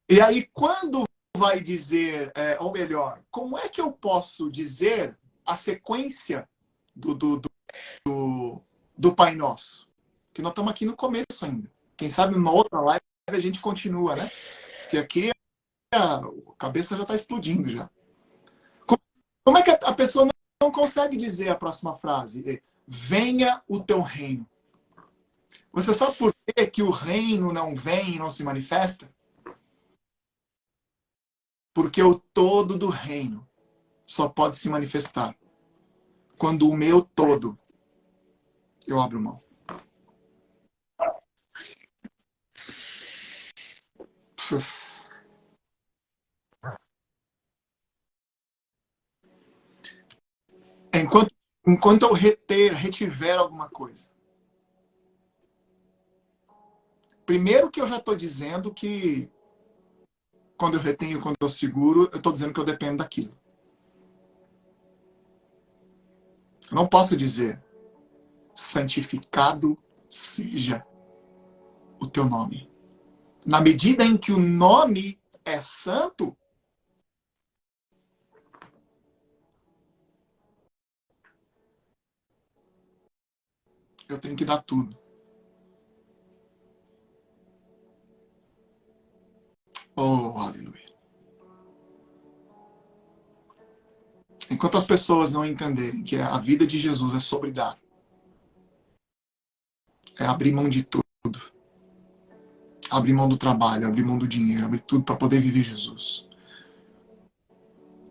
e aí quando vai dizer, ou melhor, como é que eu posso dizer a sequência do Pai Nosso? Que nós estamos aqui no começo ainda. Quem sabe numa outra live a gente continua, né? Porque aqui a cabeça já está explodindo já. Como é que a pessoa não consegue dizer a próxima frase? Venha o teu reino. Você sabe por que o reino não vem e não se manifesta? Porque o todo do reino só pode se manifestar quando o meu todo eu abro mão. Enquanto eu retiver alguma coisa. Primeiro que eu já estou dizendo que quando eu retenho, quando eu seguro, eu estou dizendo que eu dependo daquilo. Eu não posso dizer santificado seja o teu nome. Na medida em que o nome é santo, eu tenho que dar tudo. Oh, aleluia. Enquanto as pessoas não entenderem que a vida de Jesus é sobre dar, é abrir mão de tudo, abrir mão do trabalho, abrir mão do dinheiro, abrir tudo para poder viver Jesus,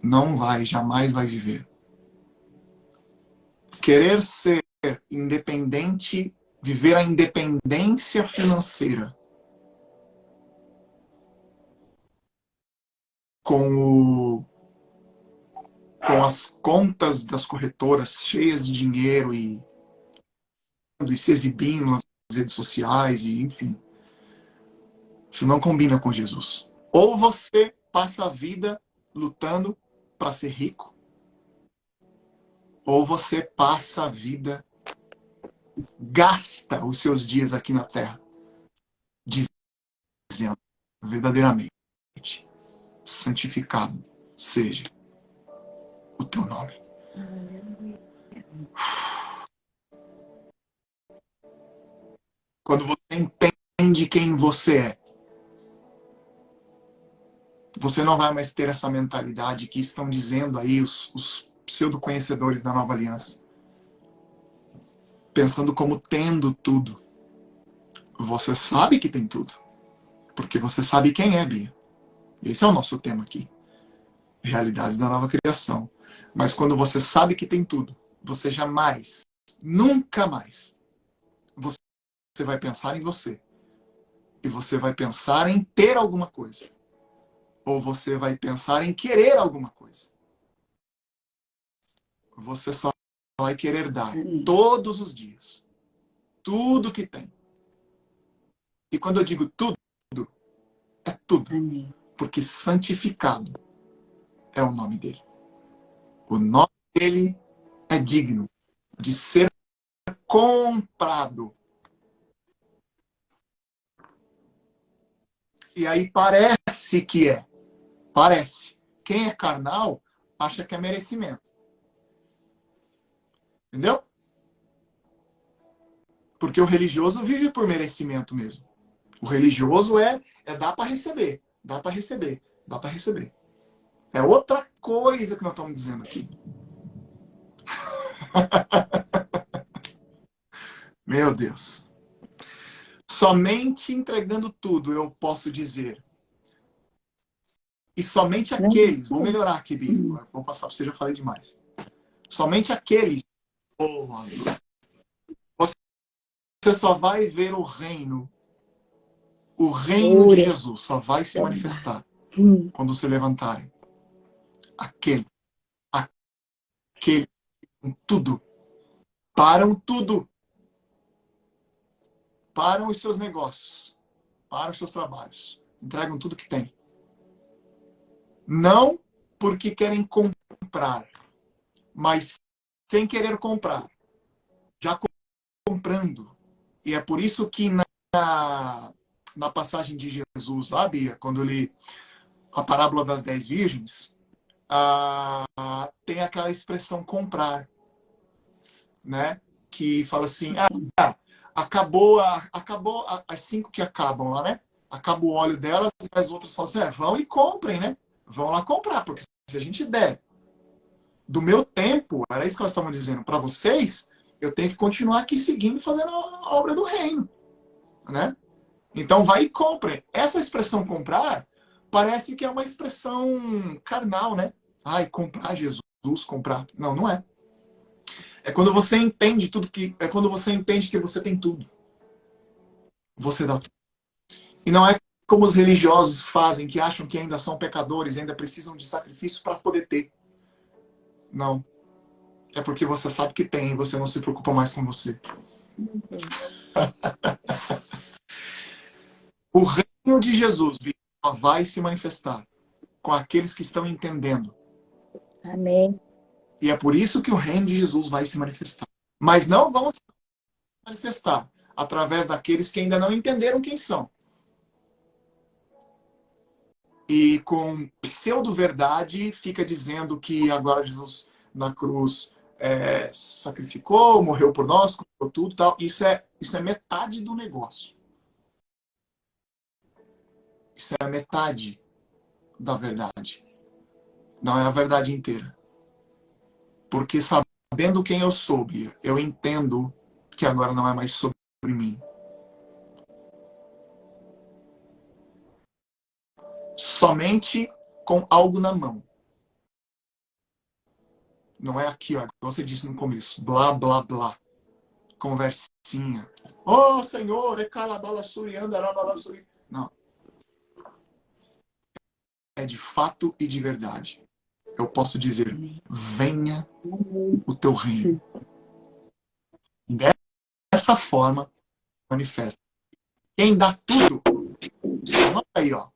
não vai, jamais vai viver. Querer ser independente, viver a independência financeira com as contas das corretoras cheias de dinheiro e se exibindo nas redes sociais e enfim. Isso não combina com Jesus. Ou você passa a vida lutando para ser rico, ou você passa a vida, gasta os seus dias aqui na Terra, dizendo verdadeiramente, santificado seja o teu nome. Quando você entende quem você é, você não vai mais ter essa mentalidade que estão dizendo aí os pseudo-conhecedores da Nova Aliança. Pensando como tendo tudo. Você sabe que tem tudo. Porque você sabe quem é, Bia. Esse é o nosso tema aqui. Realidades da nova criação. Mas quando você sabe que tem tudo, você jamais, nunca mais, você vai pensar em você. E você vai pensar em ter alguma coisa. Ou você vai pensar em querer alguma coisa. Você só vai querer dar todos os dias. Tudo que tem. E quando eu digo tudo, é tudo. Porque santificado é o nome dele. O nome dele é digno de ser comprado. E aí parece que é. Parece. Quem é carnal acha que é merecimento. Entendeu? Porque o religioso vive por merecimento mesmo. O religioso é dar para receber, dá para receber, dá para receber. É outra coisa que nós estamos dizendo aqui. Meu Deus. Somente entregando tudo eu posso dizer. E somente aqueles, vou melhorar aqui, Bia, vou passar para você, já falei demais. Somente aqueles, oh, você só vai ver o reino de Jesus só vai se manifestar quando se levantarem. Aquele, tudo, param tudo, param os seus negócios, param os seus trabalhos, entregam tudo que tem. Não porque querem comprar, mas sem querer comprar, já comprando. E é por isso que na passagem de Jesus lá, Bia, quando ele, a parábola das 10 virgens, tem aquela expressão comprar, né? Que fala assim, acabou as 5 que acabam lá, né? Acaba o óleo delas e as outras falam assim, vão e comprem, né? Vão lá comprar, porque se a gente der do meu tempo, era isso que nós estávamos dizendo, para vocês, eu tenho que continuar aqui seguindo fazendo a obra do reino, né? Então vai e comprem. Essa expressão comprar parece que é uma expressão carnal, né? Ai, comprar Jesus, comprar. Não, não é. É quando você entende tudo é quando você entende que você tem tudo. Você dá tudo. E não é como os religiosos fazem, que acham que ainda são pecadores, ainda precisam de sacrifício para poder ter. Não. É porque você sabe que tem e você não se preocupa mais com você. O reino de Jesus só vai se manifestar com aqueles que estão entendendo. Amém. E é por isso que o reino de Jesus vai se manifestar. Mas não vão se manifestar através daqueles que ainda não entenderam quem são. E com pseudo-verdade fica dizendo que agora Jesus na cruz sacrificou, morreu por nós, comprou tudo e tal. Isso é metade do negócio. Isso é a metade da verdade. Não é a verdade inteira. Porque sabendo quem eu sou, eu entendo que agora não é mais sobre mim. Somente com algo na mão. Não é aqui, ó, você disse no começo, blá, blá, blá. Conversinha. Oh, Senhor, é calabalassuri, andarabalassuri. Não. É de fato e de verdade. Eu posso dizer, venha o teu reino. Dessa forma, manifesta. Quem dá tudo, anota aí, ó.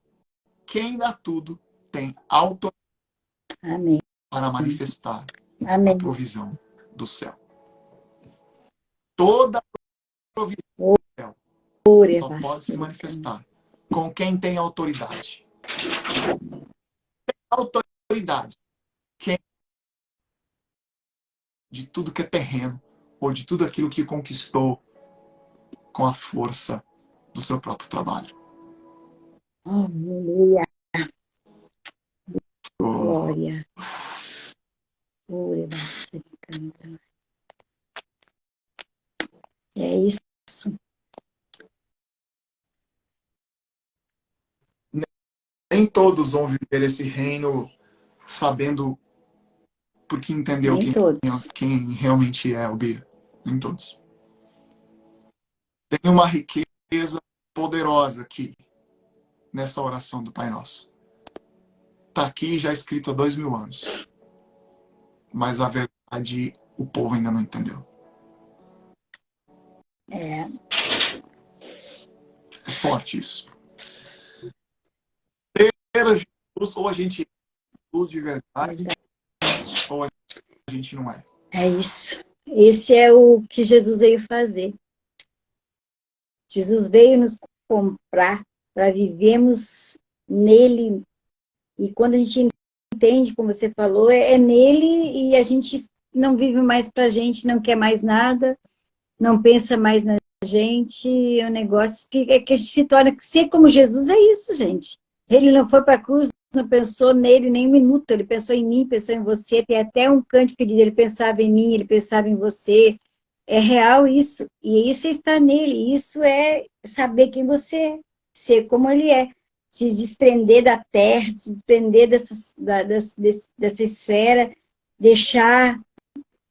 Quem dá tudo tem autoridade para manifestar a provisão do céu. Toda provisão do céu só pode se manifestar com quem tem autoridade. Autoridade. Quem de tudo que é terreno ou de tudo aquilo que conquistou com a força do seu próprio trabalho. Aleluia. Glória. É isso. Nem todos vão viver esse reino sabendo porque entendeu quem realmente é o Bia. Nem todos. Tem uma riqueza poderosa aqui nessa oração do Pai Nosso. Está aqui já escrito há 2000 anos. Mas a verdade o povo ainda não entendeu. É forte isso. Ser Jesus, ou a gente é Jesus de verdade, ou a gente não é. É isso. Esse é o que Jesus veio fazer. Jesus veio nos comprar para vivermos nele E quando a gente entende, como você falou, é nele, e a gente não vive mais pra gente, não quer mais nada, não pensa mais na gente, é um negócio que a gente se torna, ser como Jesus é isso, gente. Ele não foi para a cruz, não pensou nele nem um minuto, ele pensou em mim, pensou em você, tem até um cântico que diz, ele pensava em mim, ele pensava em você, é real isso, e isso é estar nele, isso é saber quem você é, ser como ele é, se desprender da terra, se desprender dessa esfera, deixar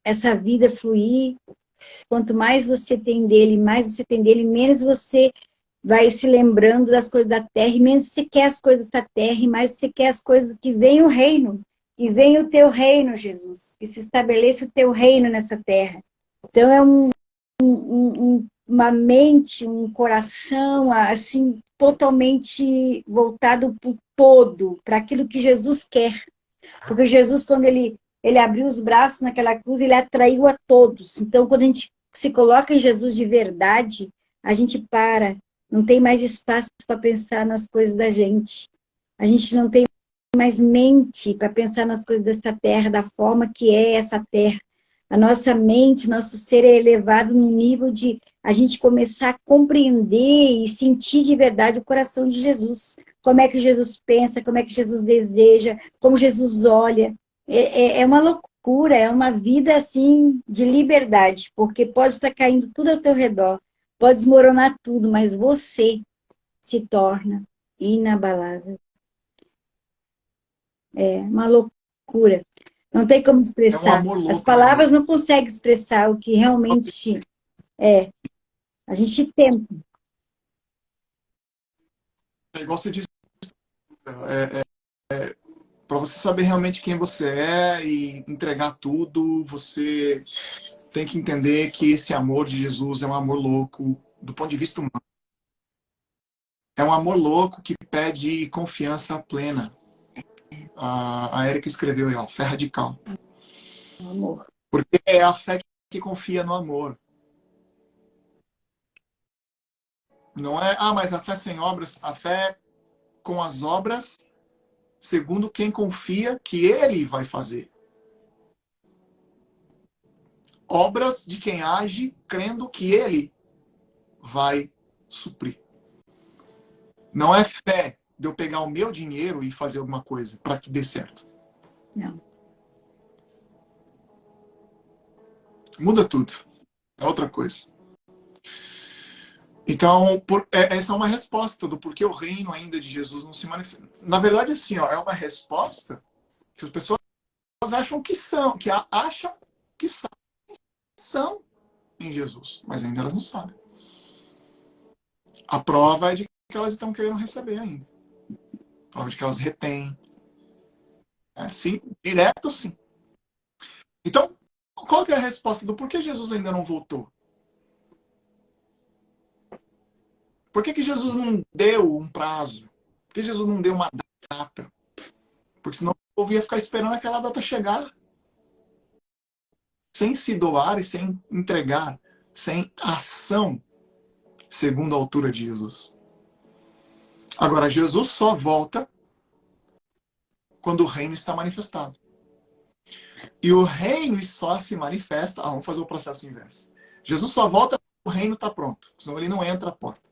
essa vida fluir. Quanto mais você tem dele, mais você tem dele, menos você vai se lembrando das coisas da terra, e menos você quer as coisas da terra, e mais você quer as coisas que vem o reino. E vem o teu reino, Jesus, que se estabeleça o teu reino nessa terra. Então é uma mente, um coração, assim, totalmente voltado para o todo, para aquilo que Jesus quer. Porque Jesus, quando ele abriu os braços naquela cruz, ele atraiu a todos. Então, quando a gente se coloca em Jesus de verdade, a gente para, não tem mais espaço para pensar nas coisas da gente. A gente não tem mais mente para pensar nas coisas dessa terra, da forma que é essa terra. A nossa mente, nosso ser é elevado no nível de a gente começar a compreender e sentir de verdade o coração de Jesus. Como é que Jesus pensa, como é que Jesus deseja, como Jesus olha. É uma loucura, é uma vida assim de liberdade, porque pode estar caindo tudo ao teu redor, pode desmoronar tudo, mas você se torna inabalável. É uma loucura. Não tem como É um expressar. amor As louco, né, palavras Miriam? não conseguem expressar o que realmente é. A gente tenta. É igual você disse, é, para você saber realmente quem você é e entregar tudo, você tem que entender que esse amor de Jesus é um amor louco do ponto de vista humano. É um amor louco que pede confiança plena. A Erika escreveu aí, ó, fé radical. Amor. Porque é a fé que confia no amor. Não é, mas a fé sem obras, a fé com as obras, segundo quem confia que ele vai fazer. Obras de quem age crendo que ele vai suprir. Não é fé de eu pegar o meu dinheiro e fazer alguma coisa para que dê certo. Não. Muda tudo. É outra coisa. Então, essa é uma resposta do porquê o reino ainda de Jesus não se manifesta. Na verdade, assim, ó, é uma resposta que as pessoas acham que são, acham que são em Jesus, mas ainda elas não sabem. A prova é de que elas estão querendo receber ainda. A prova de que elas retêm. É, sim, direto sim. Então, qual que é a resposta do porquê Jesus ainda não voltou? Por que Jesus não deu um prazo? Por que Jesus não deu uma data? Porque senão o povo ia ficar esperando aquela data chegar, sem se doar e sem entregar, sem ação, segundo a altura de Jesus. Agora, Jesus só volta quando o reino está manifestado. E o reino só se manifesta. Vamos fazer o processo inverso. Jesus só volta quando o reino está pronto, senão ele não entra a porta.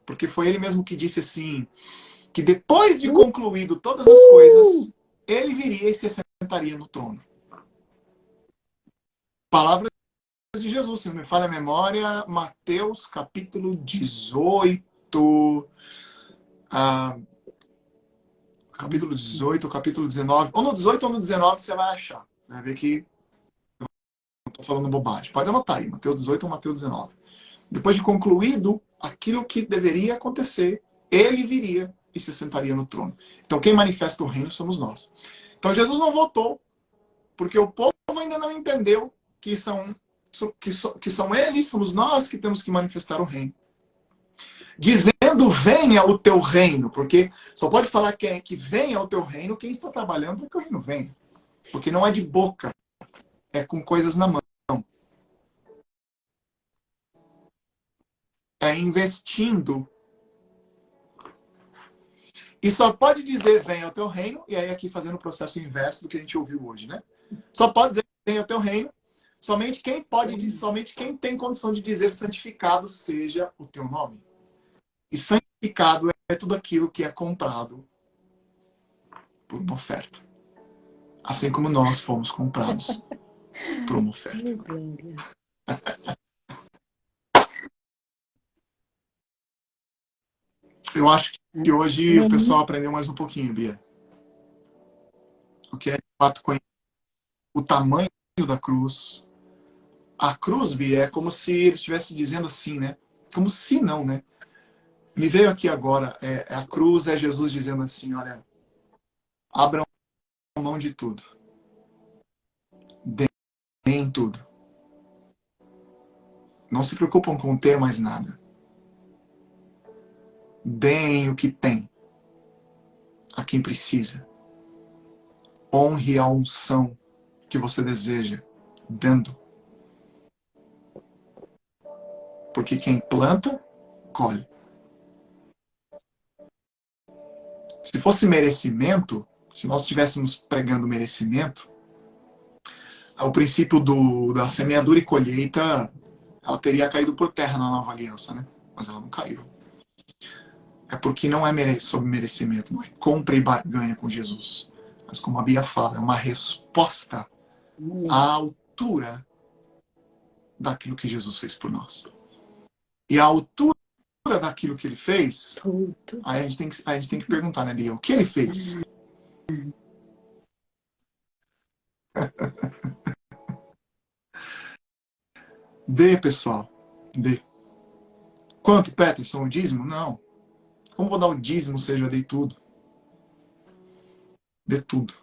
Porque foi ele mesmo que disse assim, que depois de concluído todas as coisas, ele viria e se sentaria no trono. Palavras de Jesus, se não me falha a memória, Mateus capítulo 18, capítulo 18, capítulo 19, ou no 18 ou no 19 você vai achar. Você vai ver que eu não estou falando bobagem. Pode anotar aí, Mateus 18 ou Mateus 19. Depois de concluído aquilo que deveria acontecer, ele viria e se sentaria no trono. Então quem manifesta o reino somos nós. Então Jesus não voltou, porque o povo ainda não entendeu que são eles, somos nós que temos que manifestar o reino. Dizendo, venha o teu reino, porque só pode falar que venha o teu reino quem está trabalhando para que o reino venha. Porque não é de boca, é com coisas na mão. É investindo. E só pode dizer venha ao teu reino, e aí aqui fazendo o processo inverso do que a gente ouviu hoje, né? Só pode dizer venha ao teu reino, somente quem pode dizer, somente quem tem condição de dizer santificado seja o teu nome. E santificado é tudo aquilo que é comprado por uma oferta. Assim como nós fomos comprados por uma oferta. Eu acho que hoje o pessoal aprendeu mais um pouquinho, Bia. O que é de fato conhecer o tamanho da cruz. A cruz, Bia, é como se ele estivesse dizendo assim, né? Como se não, né? Me veio aqui agora, a cruz é Jesus dizendo assim, olha, abram mão de tudo. Deem tudo. Não se preocupam com ter mais nada. Deem o que tem a quem precisa. Honre a unção que você deseja, dando. Porque quem planta, colhe. Se fosse merecimento, se nós estivéssemos pregando merecimento, o princípio da semeadura e colheita, ela teria caído por terra na nova aliança, né? Mas ela não caiu. É porque não é sobre merecimento, não é compra e barganha com Jesus. Mas como a Bia fala, é uma resposta à altura daquilo que Jesus fez por nós. E a altura daquilo que ele fez, aí a gente tem que perguntar, né, Bia, o que ele fez? Dê, pessoal, dê. Quanto, Peterson? O dízimo? Não. Como vou dar o dízimo se eu já dei tudo? Dê tudo.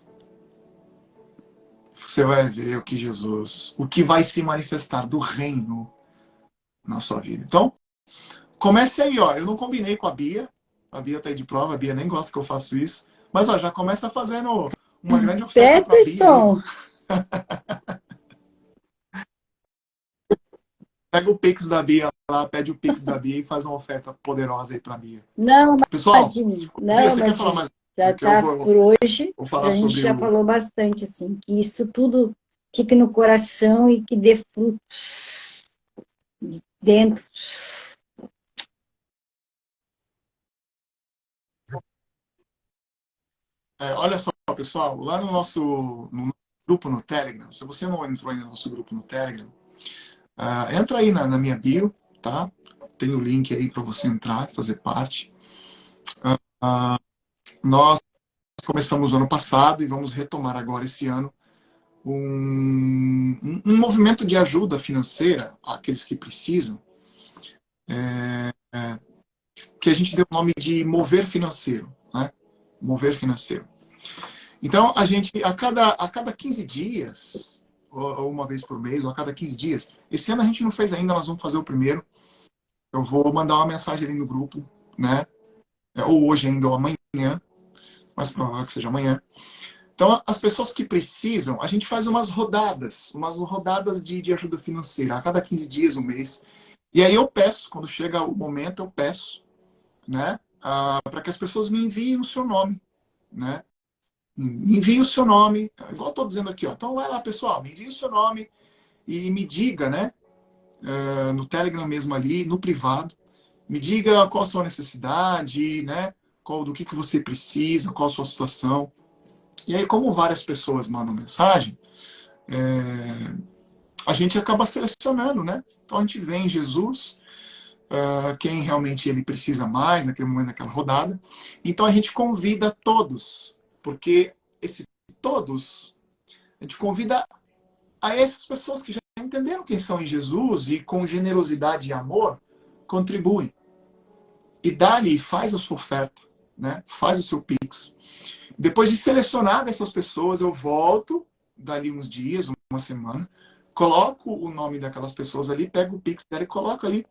Você vai ver o que vai se manifestar do reino na sua vida. Então, comece aí, ó. Eu não combinei com a Bia tá aí de prova, a Bia nem gosta que eu faço isso. Mas, ó, já começa fazendo uma grande oferta para a Bia. Pega o Pix da Bia lá, pede o Pix da Bia e faz uma oferta poderosa aí para a Bia. Não, pessoal, Madinho, Bia, você quer falar mais? já tá por hoje. Vou falar A gente sobre já falou bastante, assim, que isso tudo fique no coração e que dê fruto de dentro. olha só, pessoal, lá no nosso grupo no Telegram, se você não entrou ainda no nosso grupo no Telegram, entra aí na minha bio, tá? Tem o link aí para você entrar e fazer parte. Nós começamos o ano passado e vamos retomar agora esse ano um movimento de ajuda financeira àqueles que precisam, que a gente deu o nome de Mover Financeiro, né? Mover Financeiro. Então, a gente, a cada 15 dias, ou uma vez por mês, ou a cada 15 dias, esse ano a gente não fez ainda, nós vamos fazer o primeiro. Eu vou mandar uma mensagem ali no grupo, né? Ou hoje ainda, ou amanhã, mas provável que seja amanhã. Então, as pessoas que precisam, a gente faz umas rodadas de ajuda financeira, a cada 15 dias, um mês. E aí eu peço, quando chega o momento, eu peço, né? Para que as pessoas me enviem o seu nome, né? Envie o seu nome, igual eu estou dizendo aqui, ó. Então vai lá, pessoal, me envie o seu nome e me diga, né? No Telegram mesmo ali, no privado, me diga qual a sua necessidade, né? Do que você precisa, qual a sua situação. E aí, como várias pessoas mandam mensagem, a gente acaba selecionando, né? Então a gente vê em Jesus quem realmente ele precisa mais naquele momento, naquela rodada. Então a gente convida todos, porque esse todos, a gente convida a essas pessoas que já entenderam quem são em Jesus e com generosidade e amor contribuem. E dá-lhe, faz a sua oferta, né? Faz o seu Pix. Depois de selecionar essas pessoas, eu volto, dali uns dias, uma semana, coloco o nome daquelas pessoas ali, pego o Pix dela e coloco ali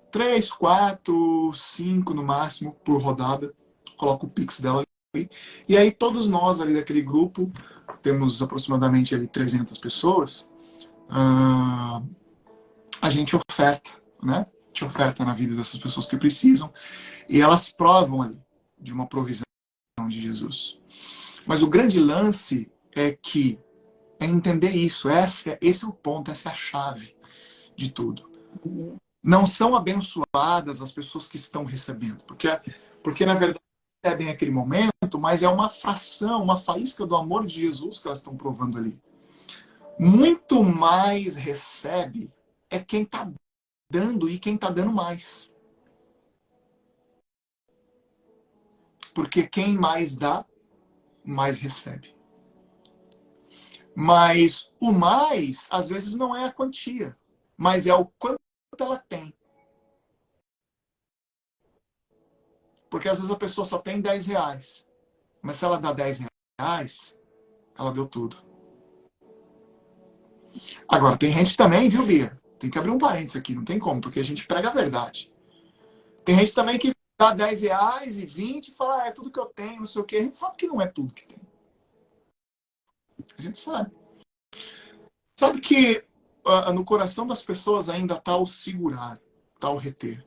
3, 4, 5 no máximo por rodada. Coloco o Pix dela ali. E aí todos nós ali daquele grupo, temos aproximadamente ali 300 pessoas, a gente oferta, né? A gente oferta na vida dessas pessoas que precisam. E elas provam ali de uma provisão Jesus. Mas o grande lance é entender isso. Esse é o ponto, essa é a chave de tudo. Não são abençoadas as pessoas que estão recebendo, porque na verdade recebem aquele momento, mas é uma fração, uma faísca do amor de Jesus que elas estão provando ali. Muito mais recebe é quem está dando e quem está dando mais. Porque quem mais dá, mais recebe. Mas o mais, às vezes, não é a quantia, mas é o quanto ela tem. Porque às vezes a pessoa só tem 10 reais. Mas se ela dá 10 reais, ela deu tudo. Agora, tem gente também, viu, Bia? Tem que abrir um parênteses aqui, não tem como, porque a gente prega a verdade. Tem gente também que dá 10 reais e 20 e fala, é tudo que eu tenho, não sei o quê. A gente sabe que não é tudo que tem. A gente sabe. Sabe que no coração das pessoas ainda está o segurar, está o reter,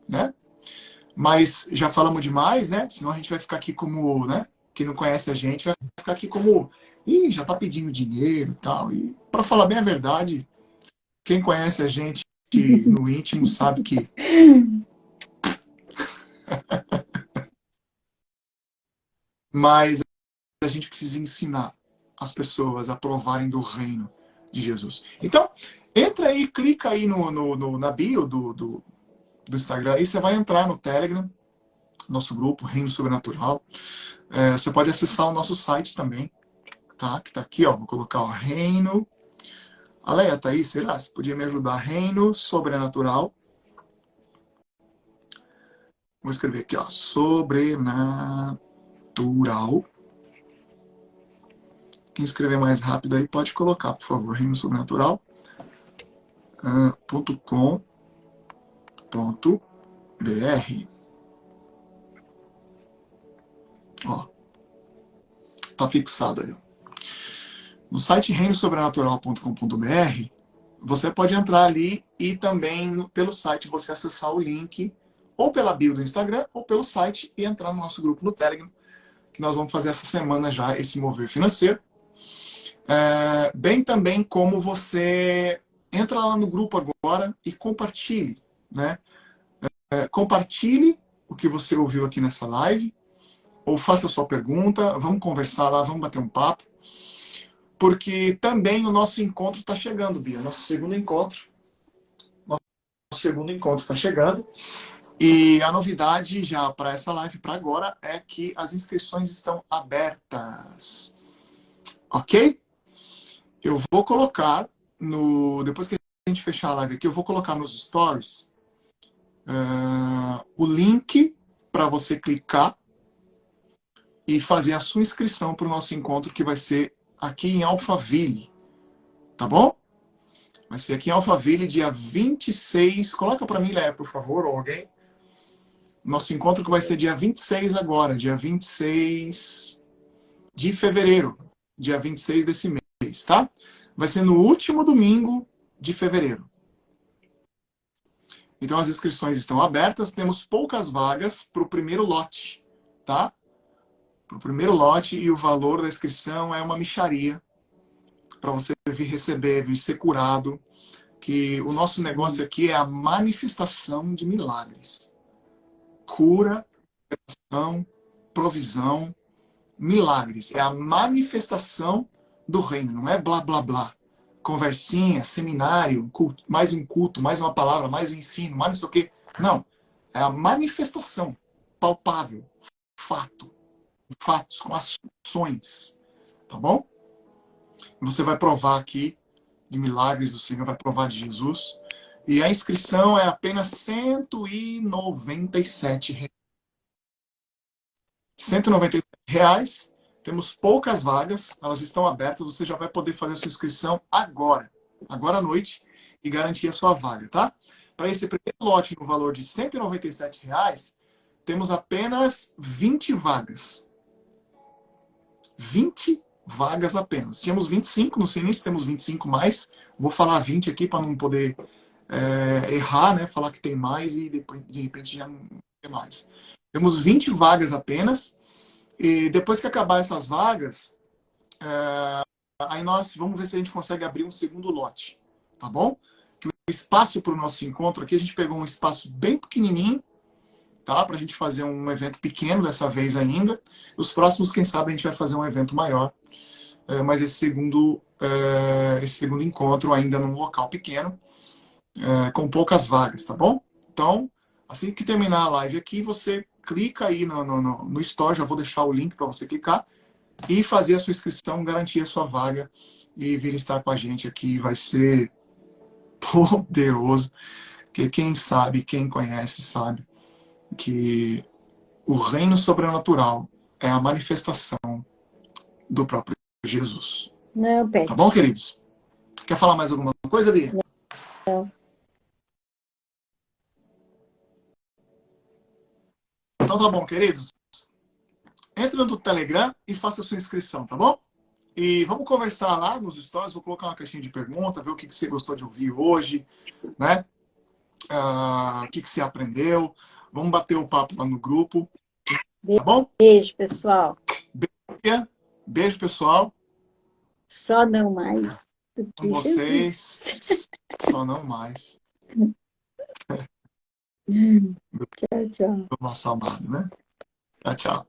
né? Mas já falamos demais, né? Senão a gente vai ficar aqui como, né? Quem não conhece a gente vai ficar aqui como, já tá pedindo dinheiro e tal. E para falar bem a verdade, quem conhece a gente no íntimo sabe que mas a gente precisa ensinar as pessoas a provarem do reino de Jesus. Então, entra aí, clica aí na bio do Instagram, aí você vai entrar no Telegram, nosso grupo, Reino Sobrenatural. Você pode acessar o nosso site também, tá? Que tá aqui, ó. Vou colocar o Reino. A Leia tá aí, será? Você podia me ajudar? Reino Sobrenatural. Vou escrever aqui, ó. Sobrenatural. Quem escrever mais rápido aí pode colocar, por favor. Reino Sobrenatural. .com.br. Ó. Tá fixado aí, ó. No site reinosobrenatural.com.br, você pode entrar ali e também pelo site você acessar o link ou pela bio do Instagram ou pelo site e entrar no nosso grupo no Telegram, que nós vamos fazer essa semana já esse Mover Financeiro. Bem também como você entra lá no grupo agora e compartilhe, né? Compartilhe o que você ouviu aqui nessa live ou faça a sua pergunta, vamos conversar lá, vamos bater um papo. Porque também o nosso encontro está chegando, Bia. Nosso segundo encontro está chegando. E a novidade já para essa live, para agora, é que as inscrições estão abertas. Ok? Eu vou colocar depois que a gente fechar a live aqui, eu vou colocar nos stories o link para você clicar e fazer a sua inscrição para o nosso encontro, que vai ser aqui em Alphaville. Tá bom? Vai ser aqui em Alphaville, dia 26. Coloca para mim, Léa, por favor, ou alguém. Nosso encontro que vai ser dia 26 agora, dia 26 de fevereiro. Dia 26 desse mês, tá? Vai ser no último domingo de fevereiro. Então as inscrições estão abertas, temos poucas vagas para o primeiro lote, tá? Para o primeiro lote, e o valor da inscrição é uma mixaria para você vir receber, vir ser curado, que o nosso negócio aqui é a manifestação de milagres. Cura, provisão, milagres. É a manifestação do reino, não é blá, blá, blá. Conversinha, seminário, culto, mais um culto, mais uma palavra, mais um ensino, mais não sei o quê. Não. É a manifestação palpável, fatos, com ações. Tá bom? Você vai provar aqui de milagres do Senhor, vai provar de Jesus. E a inscrição é apenas R$197. R$197. Temos poucas vagas, elas estão abertas. Você já vai poder fazer a sua inscrição agora à noite, e garantir a sua vaga, tá? Para esse primeiro lote no valor de R$197, temos apenas 20 vagas. 20 vagas apenas. Tínhamos 25, não sei nem se temos 25 mais. Vou falar 20 aqui para não poder errar, né? Falar que tem mais e depois, de repente já não tem mais. Temos 20 vagas apenas E depois que acabar essas vagas, aí nós vamos ver se a gente consegue abrir um segundo lote, tá bom? Que o espaço para o nosso encontro aqui, a gente pegou um espaço bem pequenininho, tá? Para a gente fazer um evento pequeno dessa vez ainda. Os próximos, quem sabe, a gente vai fazer um evento maior. Mas esse segundo encontro ainda num local pequeno, com poucas vagas, tá bom? Então, assim que terminar a live aqui, você clica aí no Store, já vou deixar o link para você clicar, e fazer a sua inscrição, garantir a sua vaga e vir estar com a gente aqui. Vai ser poderoso, porque quem sabe, quem conhece, sabe que o reino sobrenatural é a manifestação do próprio Jesus. Não, Tá bom, Pet. queridos? Quer falar mais alguma coisa, Bia? Não. Então tá bom, queridos. Entre no Telegram e faça a sua inscrição, tá bom? E vamos conversar lá nos stories. Vou colocar uma caixinha de pergunta, ver o que você gostou de ouvir hoje, né? O que você aprendeu. Vamos bater o papo lá no grupo, tá bom? Beijo, pessoal. Beijo, pessoal. Só não mais do Com que Jesus. vocês. Só não mais. Tchau, tchau. O nosso amado, né? Tchau, tchau.